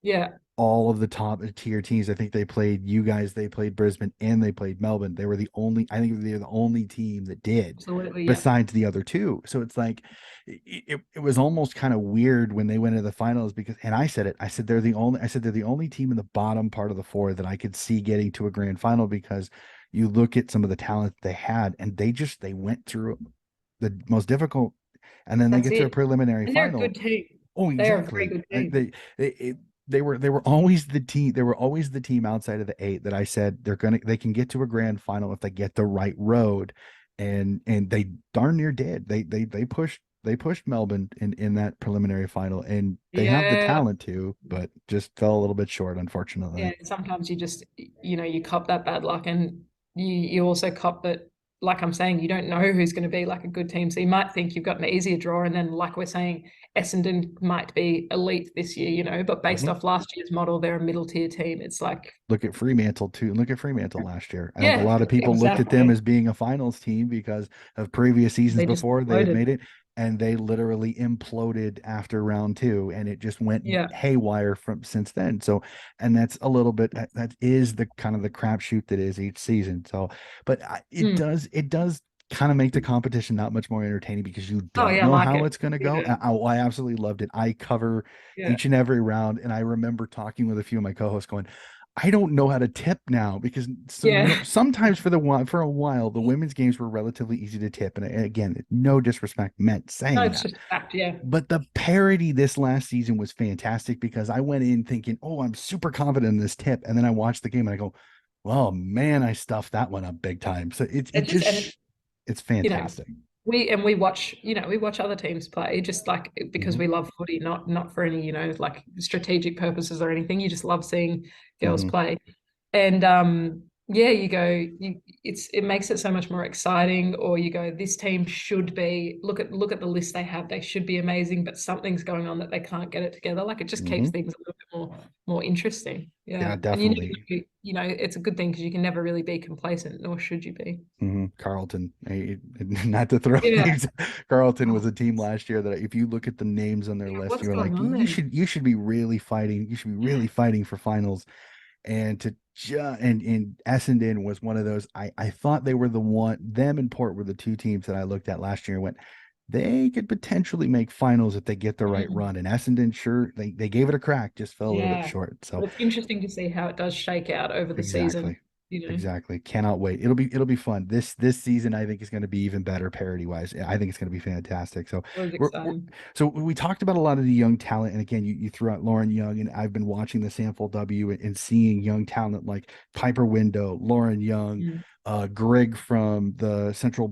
yeah, all of the top tier teams. I think they played you guys, they played Brisbane, and they played Melbourne. They were the only, I think they're the only team that did, absolutely. Yeah. besides the other two. So it's like it was almost kind of weird when they went into the finals because, and I said it, I said they're the only team in the bottom part of the four that I could see getting to a grand final because you look at some of the talent they had and they went through the most difficult and then they That's get to a it. preliminary And they're a final. good team. Oh, They are a very exactly. good team. They were always the team. They were always the team outside of the eight that I said they can get to a grand final if they get the right road, and they darn near did. They pushed Melbourne in that preliminary final, and they have the Yeah. talent to, but just fell a little bit short, Yeah. unfortunately. Sometimes you just, you cop that bad luck and you also cop that, like I'm saying, you don't know who's going to be like a good team. So you might think you've got an easier draw. And then, like we're saying, Essendon might be elite this year, but based Mhm. off last year's model, they're a middle tier team. It's like, Look at Fremantle too. Look at Fremantle last year. I think a yeah, lot of people looked at them exactly. as being a finals team because of previous seasons They just before they had loaded. made it, and they literally imploded after round two, and it just went Yeah. haywire from since then. So, and that's a little bit that is the kind of the crapshoot that is each season. So, but it Mm. does kind of make the competition not much more entertaining because you Oh, don't yeah, I know like how it. it's going to go. Yeah. I absolutely loved it. I cover Yeah. each and every round, and I remember talking with a few of my co-hosts going, I don't know how to tip now because Yeah. sometimes for a while the women's games were relatively easy to tip, and again, no disrespect meant No, saying it's that, just a fact. Yeah. but the parity this last season was fantastic because I went in thinking, oh, I'm super confident in this tip, and then I watched the game and I go, well, man, I stuffed that one up big time. So It just, and it's you know, fantastic. we watch, we watch other teams play just like because Hmm. we love footy, not for any, like strategic purposes or anything. You just love seeing girls Hmm. play. And yeah, you go, it makes it so much more exciting. Or you go, this team should be, look at the list they have. They should be amazing, but something's going on that they can't get it together. Like it just keeps Hmm. things a little bit more interesting. Yeah, Yeah. And definitely. it's a good thing because you can never really be complacent, nor should you be. Hmm. Carlton, not to throw Yeah. names. Carlton was Oh, a team last year that if you look at the names on their yeah, list, what's you're going like, on there? you should be really fighting. You should be really fighting for finals. And and Essendon was one of those. I thought they were the one. Them and Port were the two teams that I looked at last year and went, they could potentially make finals if they get the right Mm. run. And Essendon, sure, they gave it a crack, just fell a little bit Yeah. short. So But it's interesting to see how it does shake out over the season, exactly. you know. Exactly. Cannot wait. It'll be fun. This season I think is going to be even better parity wise. I think it's going to be fantastic. So It was we're exciting. so we talked about a lot of the young talent, and again, you threw out Lauren Young, and I've been watching the AFLW and seeing young talent like Piper Window, Lauren Young, Mm. Greg from the Central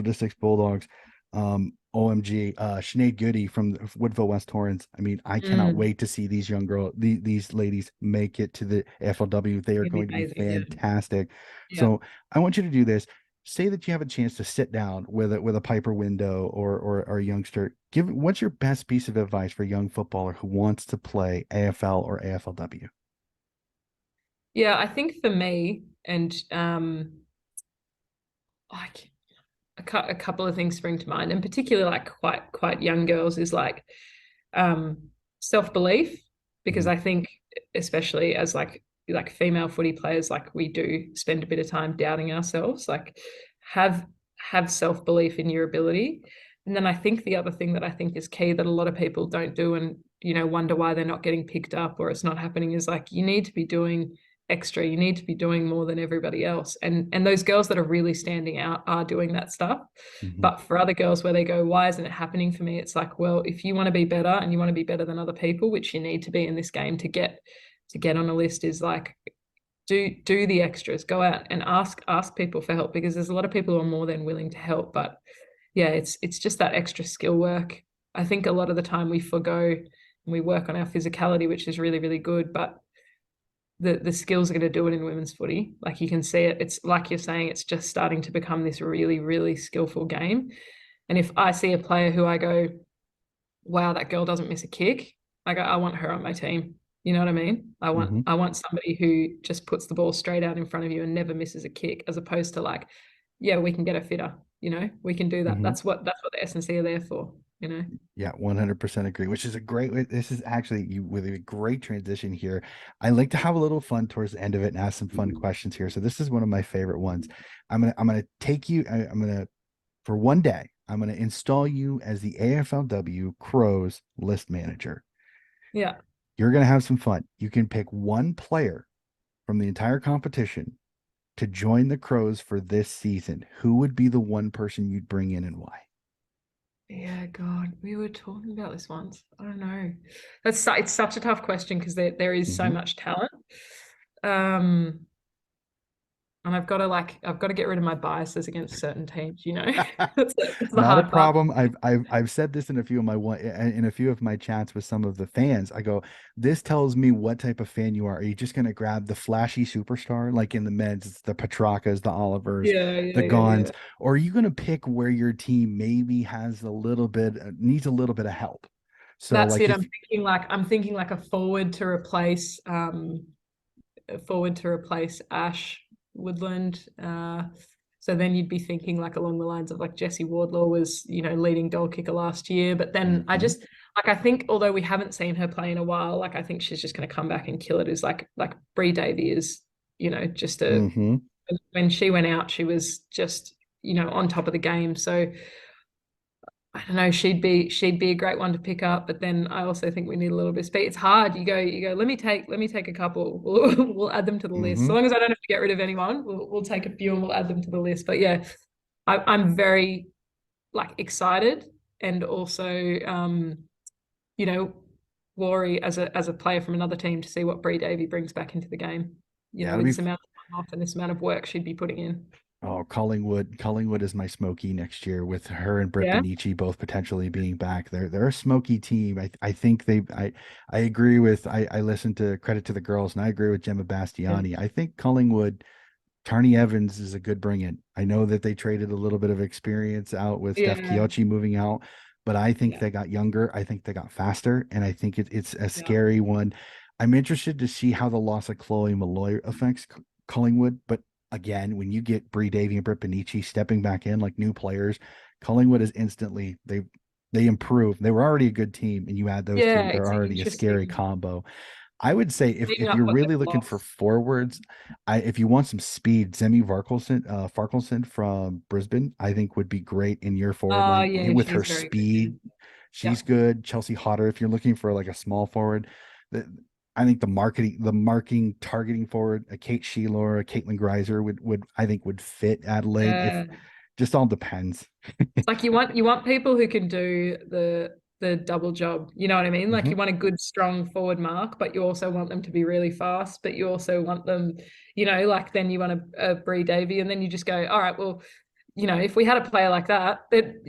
Districts Bulldogs, OMG, Sinead Goody from the Woodville West Torrens. I mean, I cannot Mm. wait to see these ladies make it to the AFLW. They are It'd be going to be amazing. Yeah. fantastic. Yeah. So I want you to do this. Say that you have a chance to sit down with a Piper Window or a youngster. What's your best piece of advice for a young footballer who wants to play AFL or AFLW? Yeah, I think for me, and like a couple of things spring to mind, and particularly like quite young girls, is like um self-belief, because Mhm. I think especially as like female footy players, like we do spend a bit of time doubting ourselves. Like have have self-belief in your ability. And then I think the other thing that I think is key that a lot of people don't do, and wonder why they're not getting picked up or it's not happening, is like you need to be doing extra. You need to be doing more than everybody else. And those girls that are really standing out are doing that stuff. Mhm. But for other girls where they go, why isn't it happening for me? It's like, well, if you want to be better and you want to be better than other people, which you need to be in this game to get on a list, is like do the extras. Go out and ask people for help, because there's a lot of people who are more than willing to help. But yeah, it's just that extra skill work. I think a lot of the time we forgo and we work on our physicality, which is really, really good, but the skills are going to do it in women's footy. Like you can see it. It's like you're saying, it's just starting to become this really, really skillful game. And if I see a player who I go, wow, that girl doesn't miss a kick, I go, I want her on my team. You know what I mean? I want Mhm. I want somebody who just puts the ball straight out in front of you and never misses a kick, as opposed to like, yeah, we can get a fitter. We can do that. Mhm. That's what the S&C are there for. Yeah, 100% agree, which is a great this is actually you with a great transition here. I like to have a little fun towards the end of it and ask some fun questions here. So this is one of my favorite ones. I'm gonna take you I'm gonna for one day, I'm gonna install you as the AFLW Crows list manager. Yeah. You're gonna have some fun. You can pick one player from the entire competition to join the Crows for this season. Who would be the one person you'd bring in and why? Yeah, God, we were talking about this once. I don't know. It's such a tough question because there is so Mhm. much talent. Um, and I've got to get rid of my biases against certain teams. That's the Not a hard part. problem. I've said this in a few of my chats with some of the fans. I go, this tells me what type of fan you are. Are you just gonna grab the flashy superstar like in the men's, it's the Petracas, the Olivers, Yeah, yeah, the yeah, Gons, yeah. or are you gonna pick where your team maybe has needs a little bit of help? So That's like it. if I'm thinking like a forward to replace Ash Woodland. So then you'd be thinking like along the lines of like Jessie Wardlaw was, leading goal kicker last year. But then Mhm. I think although we haven't seen her play in a while, like I think she's just going to come back and kill it. Is like Bree Davy is, just Mhm. when she went out, she was just, on top of the game. So I don't know, she'd be a great one to pick up, but then I also think we need a little bit of speed. It's hard. You go, let me take a couple. We'll add them to the list. So Mhm. long as I don't have to get rid of anyone, we'll take a few and we'll add them to the list. But yeah, I'm very like excited and also you know, worry as a player from another team to see what Bree Davy brings back into the game, Yeah, it'll with be this amount of time off and this amount of work she'd be putting in. Oh, Collingwood is my smoky next year with her and Britt Yeah. Benici both potentially being back. They're a smoky team. I think I agree with I listened to Credit to the Girls and I agree with Gemma Yeah. Bastiani. I think Collingwood, Tarni Evans is a good bring in. I know that they traded a little bit of experience out with Steph Yeah. Kiochi moving out, but I think Yeah. they got younger. I think they got faster, and I think it's a Yeah. scary one. I'm interested to see how the loss of Chloe Malloy affects Collingwood, but again, when you get Bree Davy and Britt Benici stepping back in like new players, Collingwood is instantly they improve. They were already a good team, and you add those two, Yeah. they're It's already a scary interesting. combo. I would say Meeting if up you're what they've really looking for lost. forwards, if you want some speed, Zemi Farkelson from Brisbane, I think would be great in your forward Oh, line yeah, with her she's very speed. good. Yeah. She's good. Chelsea Hodder, if you're looking for like a small forward, the, I think the marking, targeting forward, a Kate Sheeler or a Caitlin Greiser would I think would fit Adelaide. If Yeah. just all depends. It's like you want people who can do the double job. You know what I mean? Like Mhm. you want a good, strong forward mark, but you also want them to be really fast. But you also want them, like then you want a Bree Davy, and then you just go, all right, well, if we had a player like that, it'd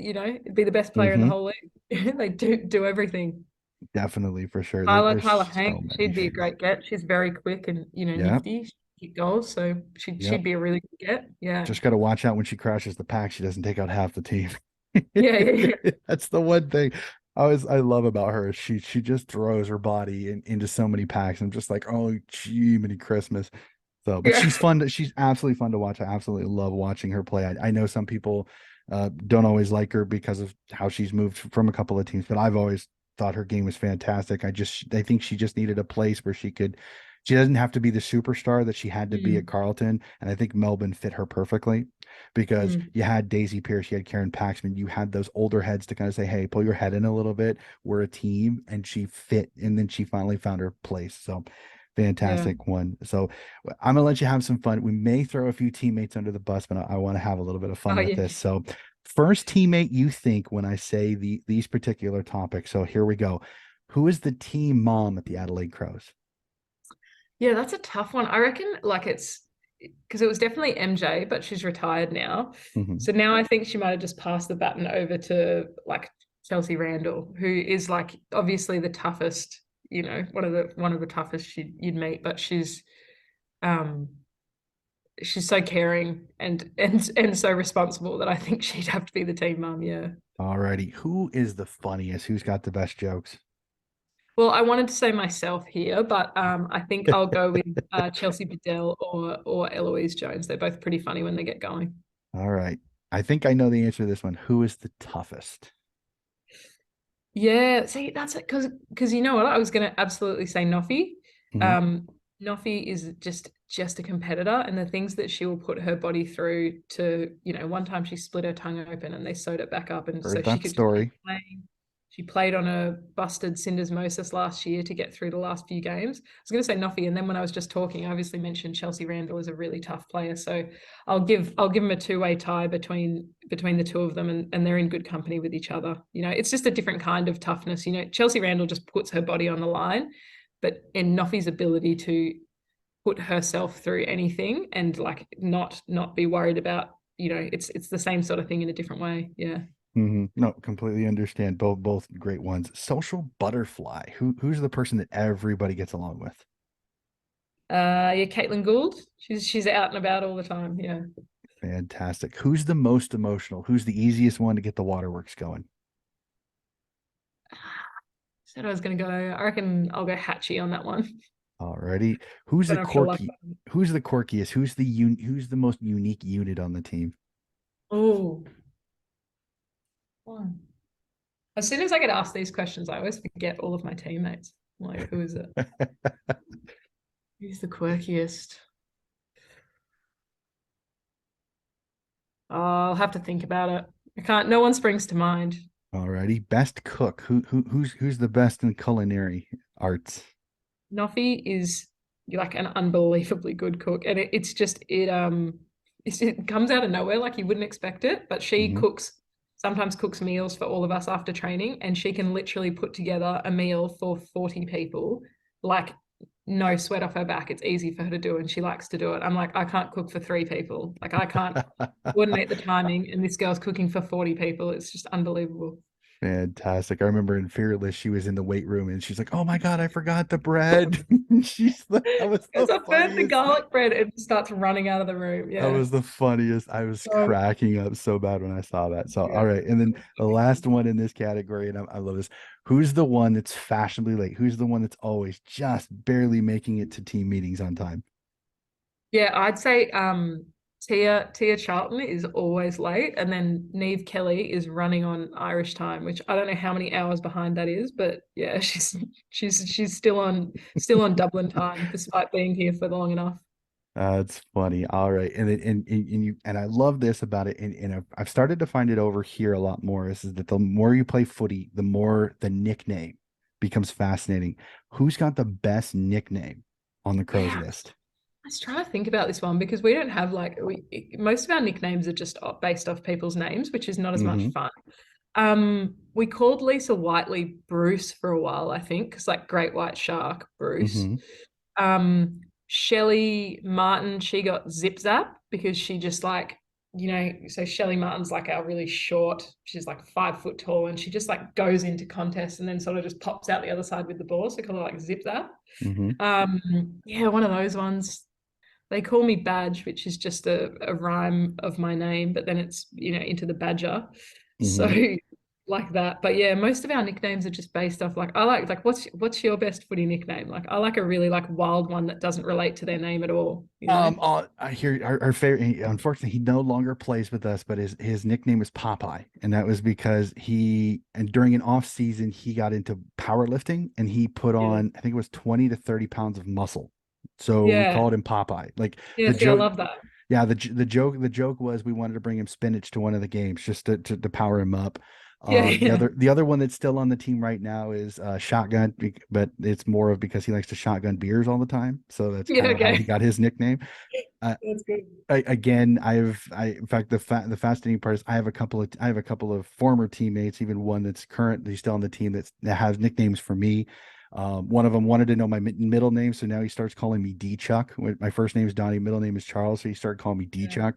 be the best player in the Mhm. whole league. They do everything. Definitely for sure. Tyler There's Hank, so many. she'd be a great get. She's very quick and Yeah. nifty. She can kick goals, so she'd Yep. be a really good get. Yeah, Just got to watch out when she crashes the pack. She doesn't take out half the team. yeah, yeah, yeah. That's the one thing I love about her. She just throws her body into so many packs. I'm just like, oh, gee, many Christmas. So, but Yeah. she's absolutely fun to watch. I absolutely love watching her play. I know some people don't always like her because of how she's moved from a couple of teams, but I've always thought her game was fantastic. I think she just needed a place where she doesn't have to be the superstar that she had to be at Mm, Carleton. And I think Melbourne fit her perfectly because mm, you had Daisy Pierce, you had Karen Paxman, you had those older heads to kind of say, hey, pull your head in a little bit. We're a team. And she fit. And then she finally found her place. So yeah. fantastic one. So I'm gonna let you have some fun. We may throw a few teammates under the bus, but I want to have a little bit of fun Oh with yeah. this. So first teammate you think when I say these particular topics. So here we go. Who is the team mom at the Adelaide Crows? Yeah, that's a tough one. I reckon like it's because it was definitely MJ, but she's retired now. Mhm. So now I think she might have just passed the baton over to like Chelsea Randall, who is like obviously the toughest, one of the toughest you'd meet, but um she's so caring and so responsible that I think she'd have to be the team mum, yeah. Alrighty. Who is the funniest? Who's got the best jokes? Well, I wanted to say myself here, but I think I'll go with Chelsea Bedell or Eloise Jones. They're both pretty funny when they get going. All right. I think I know the answer to this one. Who is the toughest? Yeah, see, that's it because you know what? I was gonna absolutely say Noffy. Mhm. Um, Noffy is just a competitor, and the things that she will put her body through to, one time she split her tongue open and they sewed it back up, and so Heard she that could just keep story. playing. She played on a busted syndesmosis last year to get through the last few games. I was gonna say Noffy, and then when I was just talking, I obviously mentioned Chelsea Randall is a really tough player, so I'll give them a two-way tie between the two of them, and they're in good company with each other. It's just a different kind of toughness. Chelsea Randall just puts her body on the line, but in Noffy's ability to put herself through anything and like not be worried about, it's the same sort of thing in a different way. Yeah. No, completely understand. Both great ones. Social butterfly. Who's the person that everybody gets along with? Yeah, Caitlin Gould. She's out and about all the time. Yeah. Fantastic. Who's the most emotional? Who's the easiest one to get the waterworks going? Said I was gonna go. I reckon I'll go Hatchie on that one. Alrighty. Who's the Don't have to luck. quirky? Who's the quirkiest? Who's the most unique unit on the team? Oh, as soon as I get asked these questions, I always forget all of my teammates. Like, who is it? Who's the quirkiest? Oh, I'll have to think about it. I can't. No one springs to mind. Alrighty. Best cook. Who's the best in culinary arts? Noffy is like an unbelievably good cook, and it comes out of nowhere. Like you wouldn't expect it, but she Hmm. sometimes cooks meals for all of us after training, and she can literally put together a meal for 40 people, like no sweat off her back. It's easy for her to do, and she likes to do it. I'm like, I can't cook for 3 people. Like, I can't coordinate the timing, and this girl's cooking for 40 people. It's just unbelievable. Fantastic. I remember in Fearless, she was in the weight room and she's like, "Oh my God, I forgot the bread." She's like, that was the Because I burnt the funniest. garlic bread, it starts running out of the room. That Yeah. was the funniest. I was So cracking up so bad when I saw that. So, all yeah. right. And then the last one in this category, and I love this. Who's the one that's fashionably late? Who's the one that's always just barely making it to team meetings on time? Yeah, I'd say Tia Charlton is always late, and then Neve Kelly is running on Irish time, which I don't know how many hours behind that is, but yeah, she's still on Dublin time despite being here for long enough. It's funny. All right. And you and I love this about it. And I've started to find it over here a lot more. Is that the more you play footy, the more the nickname becomes fascinating. Who's got the best nickname on the Crows Yeah, list? I was trying to think about this one because we don't have like most of our nicknames are just based off people's names, which is not as much Mm-hmm. fun. We called Lisa Whiteley Bruce for a while, I think, because like Great White Shark, Bruce. Mm-hmm. Shelley Martin, she got Zip Zap because she just like, so Shelley Martin's like our really short, she's like 5 foot tall, and she just like goes into contests and then sort of just pops out the other side with the ball. So call her like Zip Zap. Mm-hmm. Yeah, one of those ones. They call me Badge, which is just a rhyme of my name, but then it's, into the badger. So Mm-hmm. like that. But yeah, most of our nicknames are just based off like I like what's your best footy nickname? Like I like a really like wild one that doesn't relate to their name at all. I hear our favorite. Unfortunately, he no longer plays with us, but his nickname is Popeye, and that was because and during an off season he got into powerlifting and he put Yeah. on I think it was 20 to 30 pounds of muscle. So we Yeah. called him Popeye. Like Yeah. the See, I joke, love that. yeah, the joke was we wanted to bring him spinach to one of the games just to power him up. Yeah. The Yeah. other one that's still on the team right now is Shotgun, but it's more of because he likes to shotgun beers all the time. So that's Yeah. kind of how he Okay. got his nickname. Uh, That's good. again, in fact, the fascinating part is I have a couple of former teammates, even one that's currently still on the team that has nicknames for me. One of them wanted to know my middle name, so now he starts calling me D Chuck. My first name is Donnie, middle name is Charles, so he started calling me D Yeah. Chuck.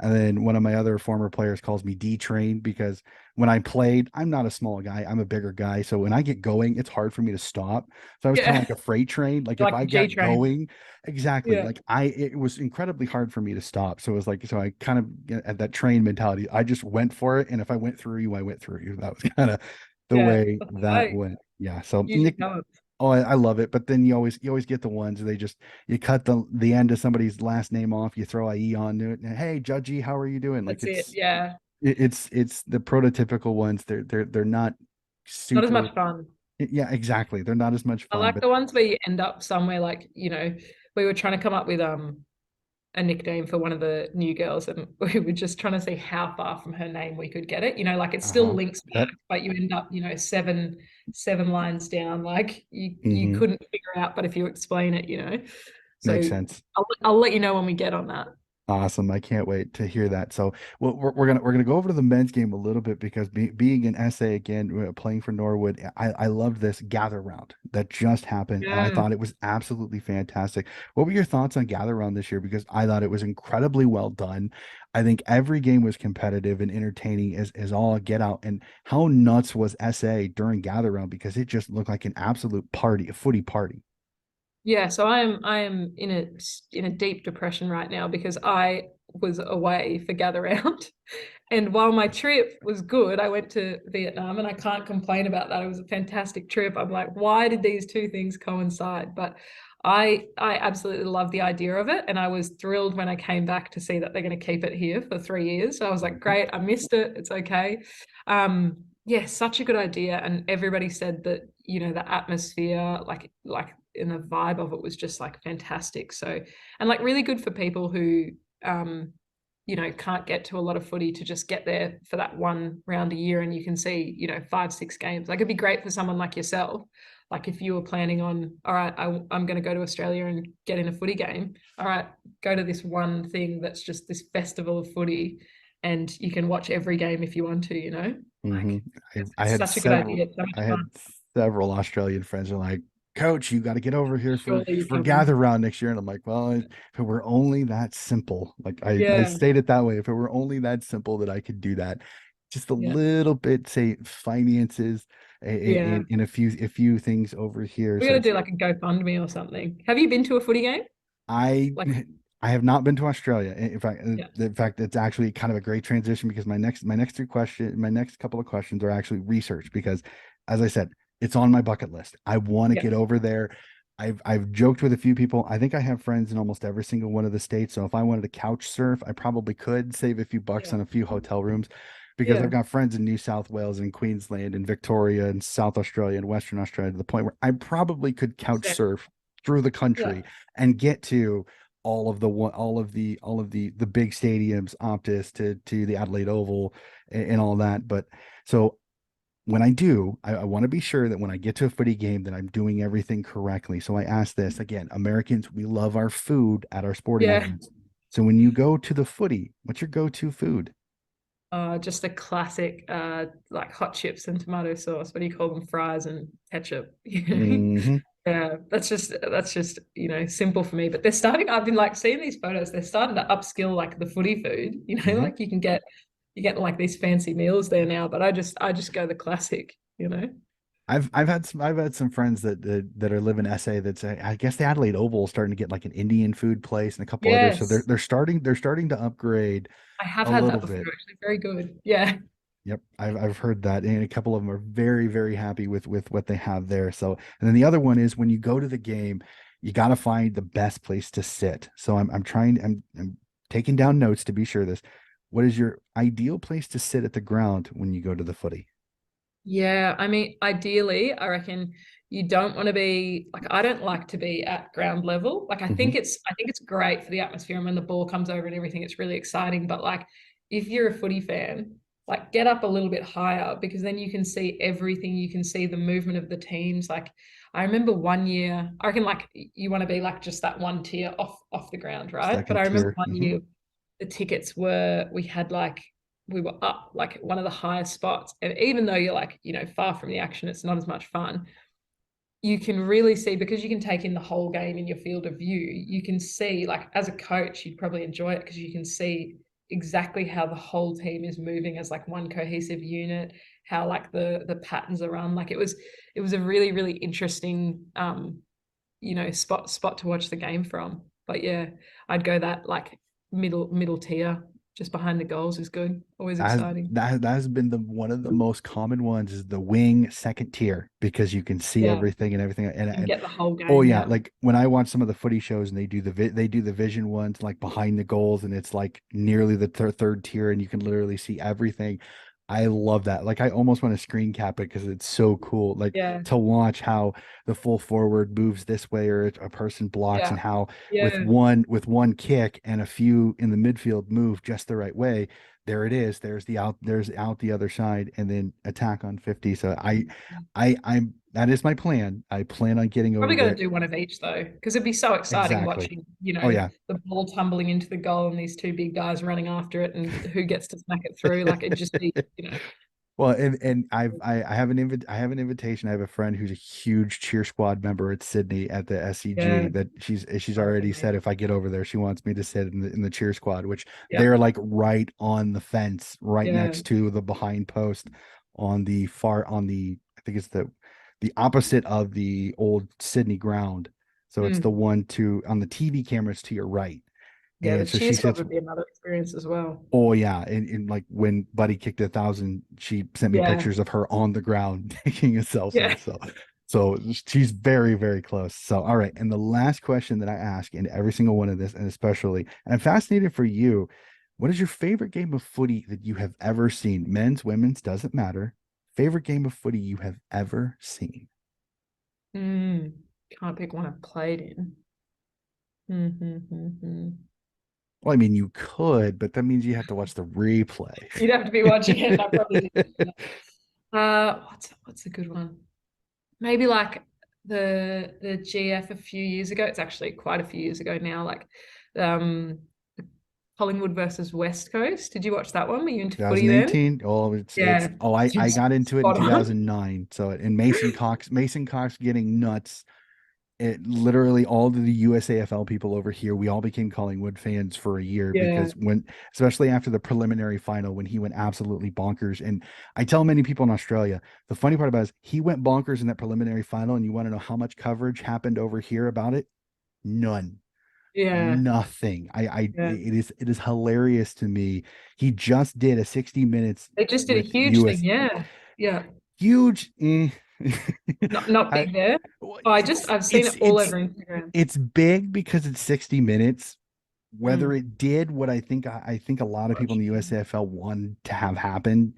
And then one of my other former players calls me D Train because when I played, I'm not a small guy, I'm a bigger guy. So when I get going, it's hard for me to stop. So I was kind of Yeah. like a freight train. Like if Like I the G got train. going, exactly. Yeah. Like it was incredibly hard for me to stop. So it was like, so I kind of had that train mentality. I just went for it. And if I went through you, I went through you. That was kind of the Yeah. way That's the that way. went. Yeah. So Usually Nick, goes. oh, I love it. But then you always get the ones they just you cut the end of somebody's last name off, you throw a E onto it, and hey, Judgy, how are you doing? Like That's it. Yeah. it's the prototypical ones. They're not Not as super. much fun. Yeah, exactly. They're not as much I fun, like but the ones where you end up somewhere like, we were trying to come up with a nickname for one of the new girls, and we were just trying to see how far from her name we could get it. Like it still uh-huh. links back, Yep. but you end up, seven lines down. Like you Hmm. couldn't figure out, but if you explain it. Makes So sense. I'll let you know when we get on that. Awesome. I can't wait to hear that. So well, we're gonna go over to the men's game a little bit because being an SA again, playing for Norwood, I loved this gather round that just happened, and I Yeah. thought it was absolutely fantastic. What were your thoughts on gather round this year? Because I thought it was incredibly well done. I think every game was competitive and entertaining as all get out. And how nuts was SA during gather round because it just looked like an absolute party, a footy party. Yeah, so I am in a deep depression right now because I was away for gather round. And while my trip was good, I went to Vietnam and I can't complain about that. It was a fantastic trip. I'm like, why did these two things coincide? But I absolutely love the idea of it. And I was thrilled when I came back to see that they're going to keep it here for 3 years. So I was like, Mhm. great, I missed it. It's okay. Yeah, such a good idea. And everybody said that, the atmosphere, like in the vibe of it was just like fantastic. So, and like really good for people who can't get to a lot of footy to just get there for that one round a year and you can see, 5, 6 games. Like it'd be great for someone like yourself. Like if you were planning on, all right, I'm going to go to Australia and get in a footy game. All right, go to this one thing that's just this festival of footy and you can watch every game if you want to. Hmm. Like I it's had such a good idea. several It's so much I had fun. several Australian friends who are like, coach, you got to get over here Surely you're for coming. gather round next year. And I'm like, well, if it were only that simple, like I Yeah, state it that way, if it were only that simple that I could do that, just a yeah, little bit, say finances yeah. in a few things over here. We So got to it's do like a GoFundMe or something. Have you been to a footy game? I Like, I have not been to Australia. yeah, In fact, it's actually kind of a great transition because my next couple of questions are actually research because, as I said, it's on my bucket list. I want to yeah, get over there. I've joked with a few people. I think I have friends in almost every single one of the states. So if I wanted to couch surf, I probably could save a few bucks yeah, on a few hotel rooms because I've yeah. got friends in New South Wales and Queensland and Victoria and South Australia and Western Australia to the point where I probably could couch Set. surf through the Yeah, country and get to all of the big stadiums, Optus to the Adelaide Oval and all that. But so when I do, I want to be sure that when I get to a footy game that I'm doing everything correctly. So I ask this again, Americans, we love our food at our sporting yeah. events. So when you go to the footy, what's your go-to food? Just a classic, like hot chips and tomato sauce. What do you call them? Fries and ketchup. Hmm. Yeah, that's just simple for me. But they're starting. I've been like seeing these photos. They're starting to upskill like the footy food. Hmm. Like you get like these fancy meals there now. But I just go the classic. I've had some friends that are living SA that say I guess the Adelaide Oval is starting to get like an Indian food place and a couple others. So they're Yes, they're starting to upgrade I have a had little that before. bit. Actually, very good. Yeah, Yep, I've heard that, and a couple of them are very very happy with what they have there. So, and then the other one is when you go to the game, you got to find the best place to sit. So I'm taking down notes to be sure this. What is your ideal place to sit at the ground when you go to the footy? yeah. I mean, ideally, I reckon you don't want to be like I don't like to be at ground level. Like Hmm. I think it's great for the atmosphere and when the ball comes over and everything, it's really exciting. But like if you're a footy fan, like get up a little bit higher because then you can see everything. You can see the movement of the teams. Like I remember one year, I reckon like you want to be like just that one tier off the ground, right? But Second I remember tier. one year the tickets were we had like we were up like one of the highest spots. And even though you're like, far from the action, it's not as much fun. You can really see because you can take in the whole game in your field of view. You can see, like, as a coach, you'd probably enjoy it because you can see exactly how the whole team is moving as like one cohesive unit, how like the patterns are run. Like it was a really, really interesting spot to watch the game from. But yeah, I'd go that like middle tier, just behind the goals is good. Always exciting. That has been the one of the most common ones is the wing second tier because you can see Yeah, everything and everything and and get the whole oh game. yeah, Yeah, like when I watch some of the footy shows and they do the vision ones like behind the goals and it's like nearly the third tier and you can literally see everything. I love that. Like I almost want to screen cap it because it's so cool. Like yeah, to watch how the full forward moves this way or a person blocks yeah, and how yeah, with one kick and a few in the midfield move just the right way. There it is. There's out the other side and then attack on 50. So I'm that is my plan. I plan on getting over probably got to there. do one of each though, because it'd be so exciting Exactly. watching, Oh yeah. the ball tumbling into the goal and these two big guys running after it and who gets to smack it through. Like it'd just be. Well, and I have I have an invitation. I have a friend who's a huge cheer squad member at Sydney at the SCG Yeah, that she's love already Sydney. said if I get over there, she wants me to sit in the cheer squad, which Yeah, they're like right on the fence, right yeah, next to the behind post on the I think it's the opposite of the old Sydney ground. So it's the mm. one to on the TV cameras to your right. Yeah. The And so cheer she squad sits. would be another experience as well. Oh yeah, and like when Buddy kicked 1,000, she sent me Yeah, pictures of her on the ground taking a selfie. yeah. So she's very very close. So all right, and the last question that I ask in every single one of this, and especially, and I'm fascinated for you, what is your favorite game of footy that you have ever seen? Men's, women's, doesn't matter. Favorite game of footy you have ever seen? Mm. Can't pick one I've played in. Mm-hmm. Well, I mean, you could, but that means you have to watch the replay. You'd have to be watching it. I probably did. What's a good one? Maybe like the GF a few years ago. It's actually quite a few years ago now. Like um Collingwood versus West Coast. Did you watch that one? Were you into footy then? 2018. Oh, it's Yeah, oh I it's got into it in spot on. 2009. So and Mason Cox getting nuts it literally all of the USAFL people over here, we all became Collingwood fans for a year Yeah. because when, especially after the preliminary final, when he went absolutely bonkers. And I tell many people in Australia, the funny part about it is he went bonkers in that preliminary final. And you want to know how much coverage happened over here about it? None. Yeah. Nothing. Yeah. It is hilarious to me. He just did a 60 minutes They just did a with huge thing. US Yeah. Yeah. huge. Not I big there. well, Oh, I've seen it all over Instagram. it's big because it's 60 minutes. Whether Mm. it did what I think a lot of people in the USAFL wanted to have happen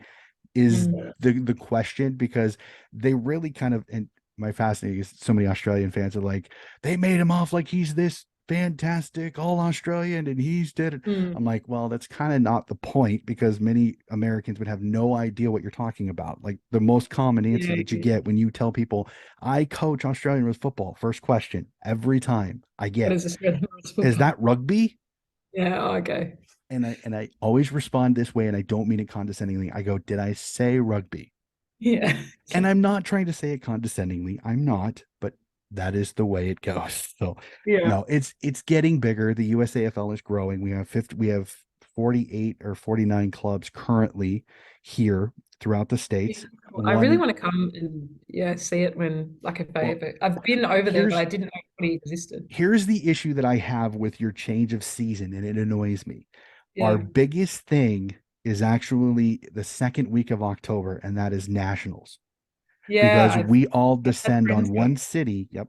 is Mm. the question, because they really kind of, and my fascinating is so many Australian fans are like, they made him off like he's this fantastic all Australian and he's did it. I'm Mm. like, well, that's kind of not the point, because many Americans would have no idea what you're talking about. Like the most common answer Yeah, that you yeah. get when you tell people I coach Australian rules football, first question every time I What get, is this red horse is football? that rugby? Yeah, oh, okay. And I always respond this way, and I don't mean it condescendingly. I go, did I say rugby? Yeah. And I'm not trying to say it condescendingly. I'm not, but that is the way it goes. So Yeah. no, it's getting bigger. The USAFL is growing. We have 48 or 49 clubs currently here throughout the Yeah, states. cool. I really One, want to come and yeah, see it when like if I well, ever I've been over there, but here's I didn't know Footy existed. here's the issue that I have with your change of season, and it annoys me. Our Yeah. biggest thing is actually the second week of October, and that is nationals, Yeah, because we all I've had descend friends on go. one city. Yep.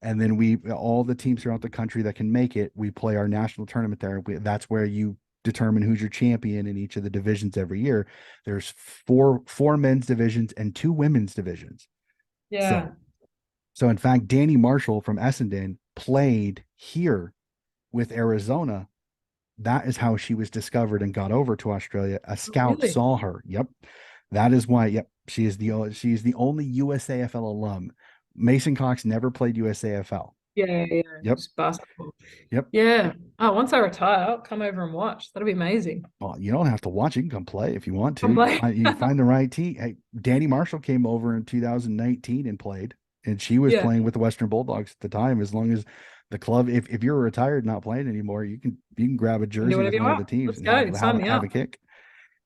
And then we, all the teams throughout the country that can make it, we play our national tournament there. That's where you determine who's your champion in each of the divisions every year. There's four men's divisions and two women's divisions. Yeah. So in fact, Danny Marshall from Essendon played here with Arizona. That is how she was discovered and got over to Australia. A Oh, scout really? saw her. Yep. That is why, yep, she is the only USAFL alum. Mason Cox never played USAFL. Yeah, yeah. Yep. Just basketball. Yep. Yeah. Oh, once I retire, I'll come over and watch. That'll be amazing. Well, you don't have to watch. You can come play if you want to. I'm like, You find the right team. Hey, Danny Marshall came over in 2019 and played, and she was yeah, playing with the Western Bulldogs at the time. As long as the club, if you're retired, not playing anymore, you can grab a can do jersey with whatever you one of the want. teams Let's and go. Sign me have a up. kick.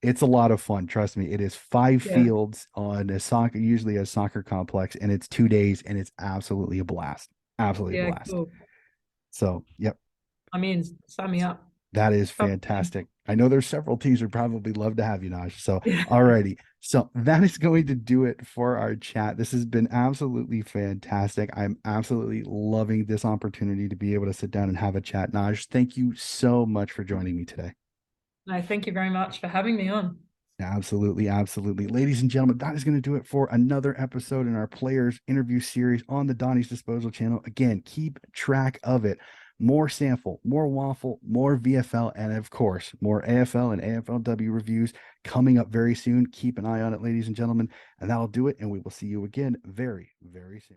It's a lot of fun. Trust me. It is five Yeah. fields on a soccer, usually a soccer complex, and it's 2 days, and it's absolutely a blast. Absolutely a Yeah, blast. cool. So, yep. I'm in. Sign me up. That is Come. fantastic. I know there's several teams would probably love to have you, Naj. So, Yeah. alrighty. So that is going to do it for our chat. This has been absolutely fantastic. I'm absolutely loving this opportunity to be able to sit down and have a chat. Naj, thank you so much for joining me today. No, thank you very much for having me on. Absolutely, absolutely. Ladies and gentlemen, that is going to do it for another episode in our players interview series on the Donnie's Disposal channel. Again, keep track of it. More sample, more waffle, more VFL, and of course, more AFL and AFLW reviews coming up very soon. Keep an eye on it, ladies and gentlemen, and that'll do it. And we will see you again very, very soon.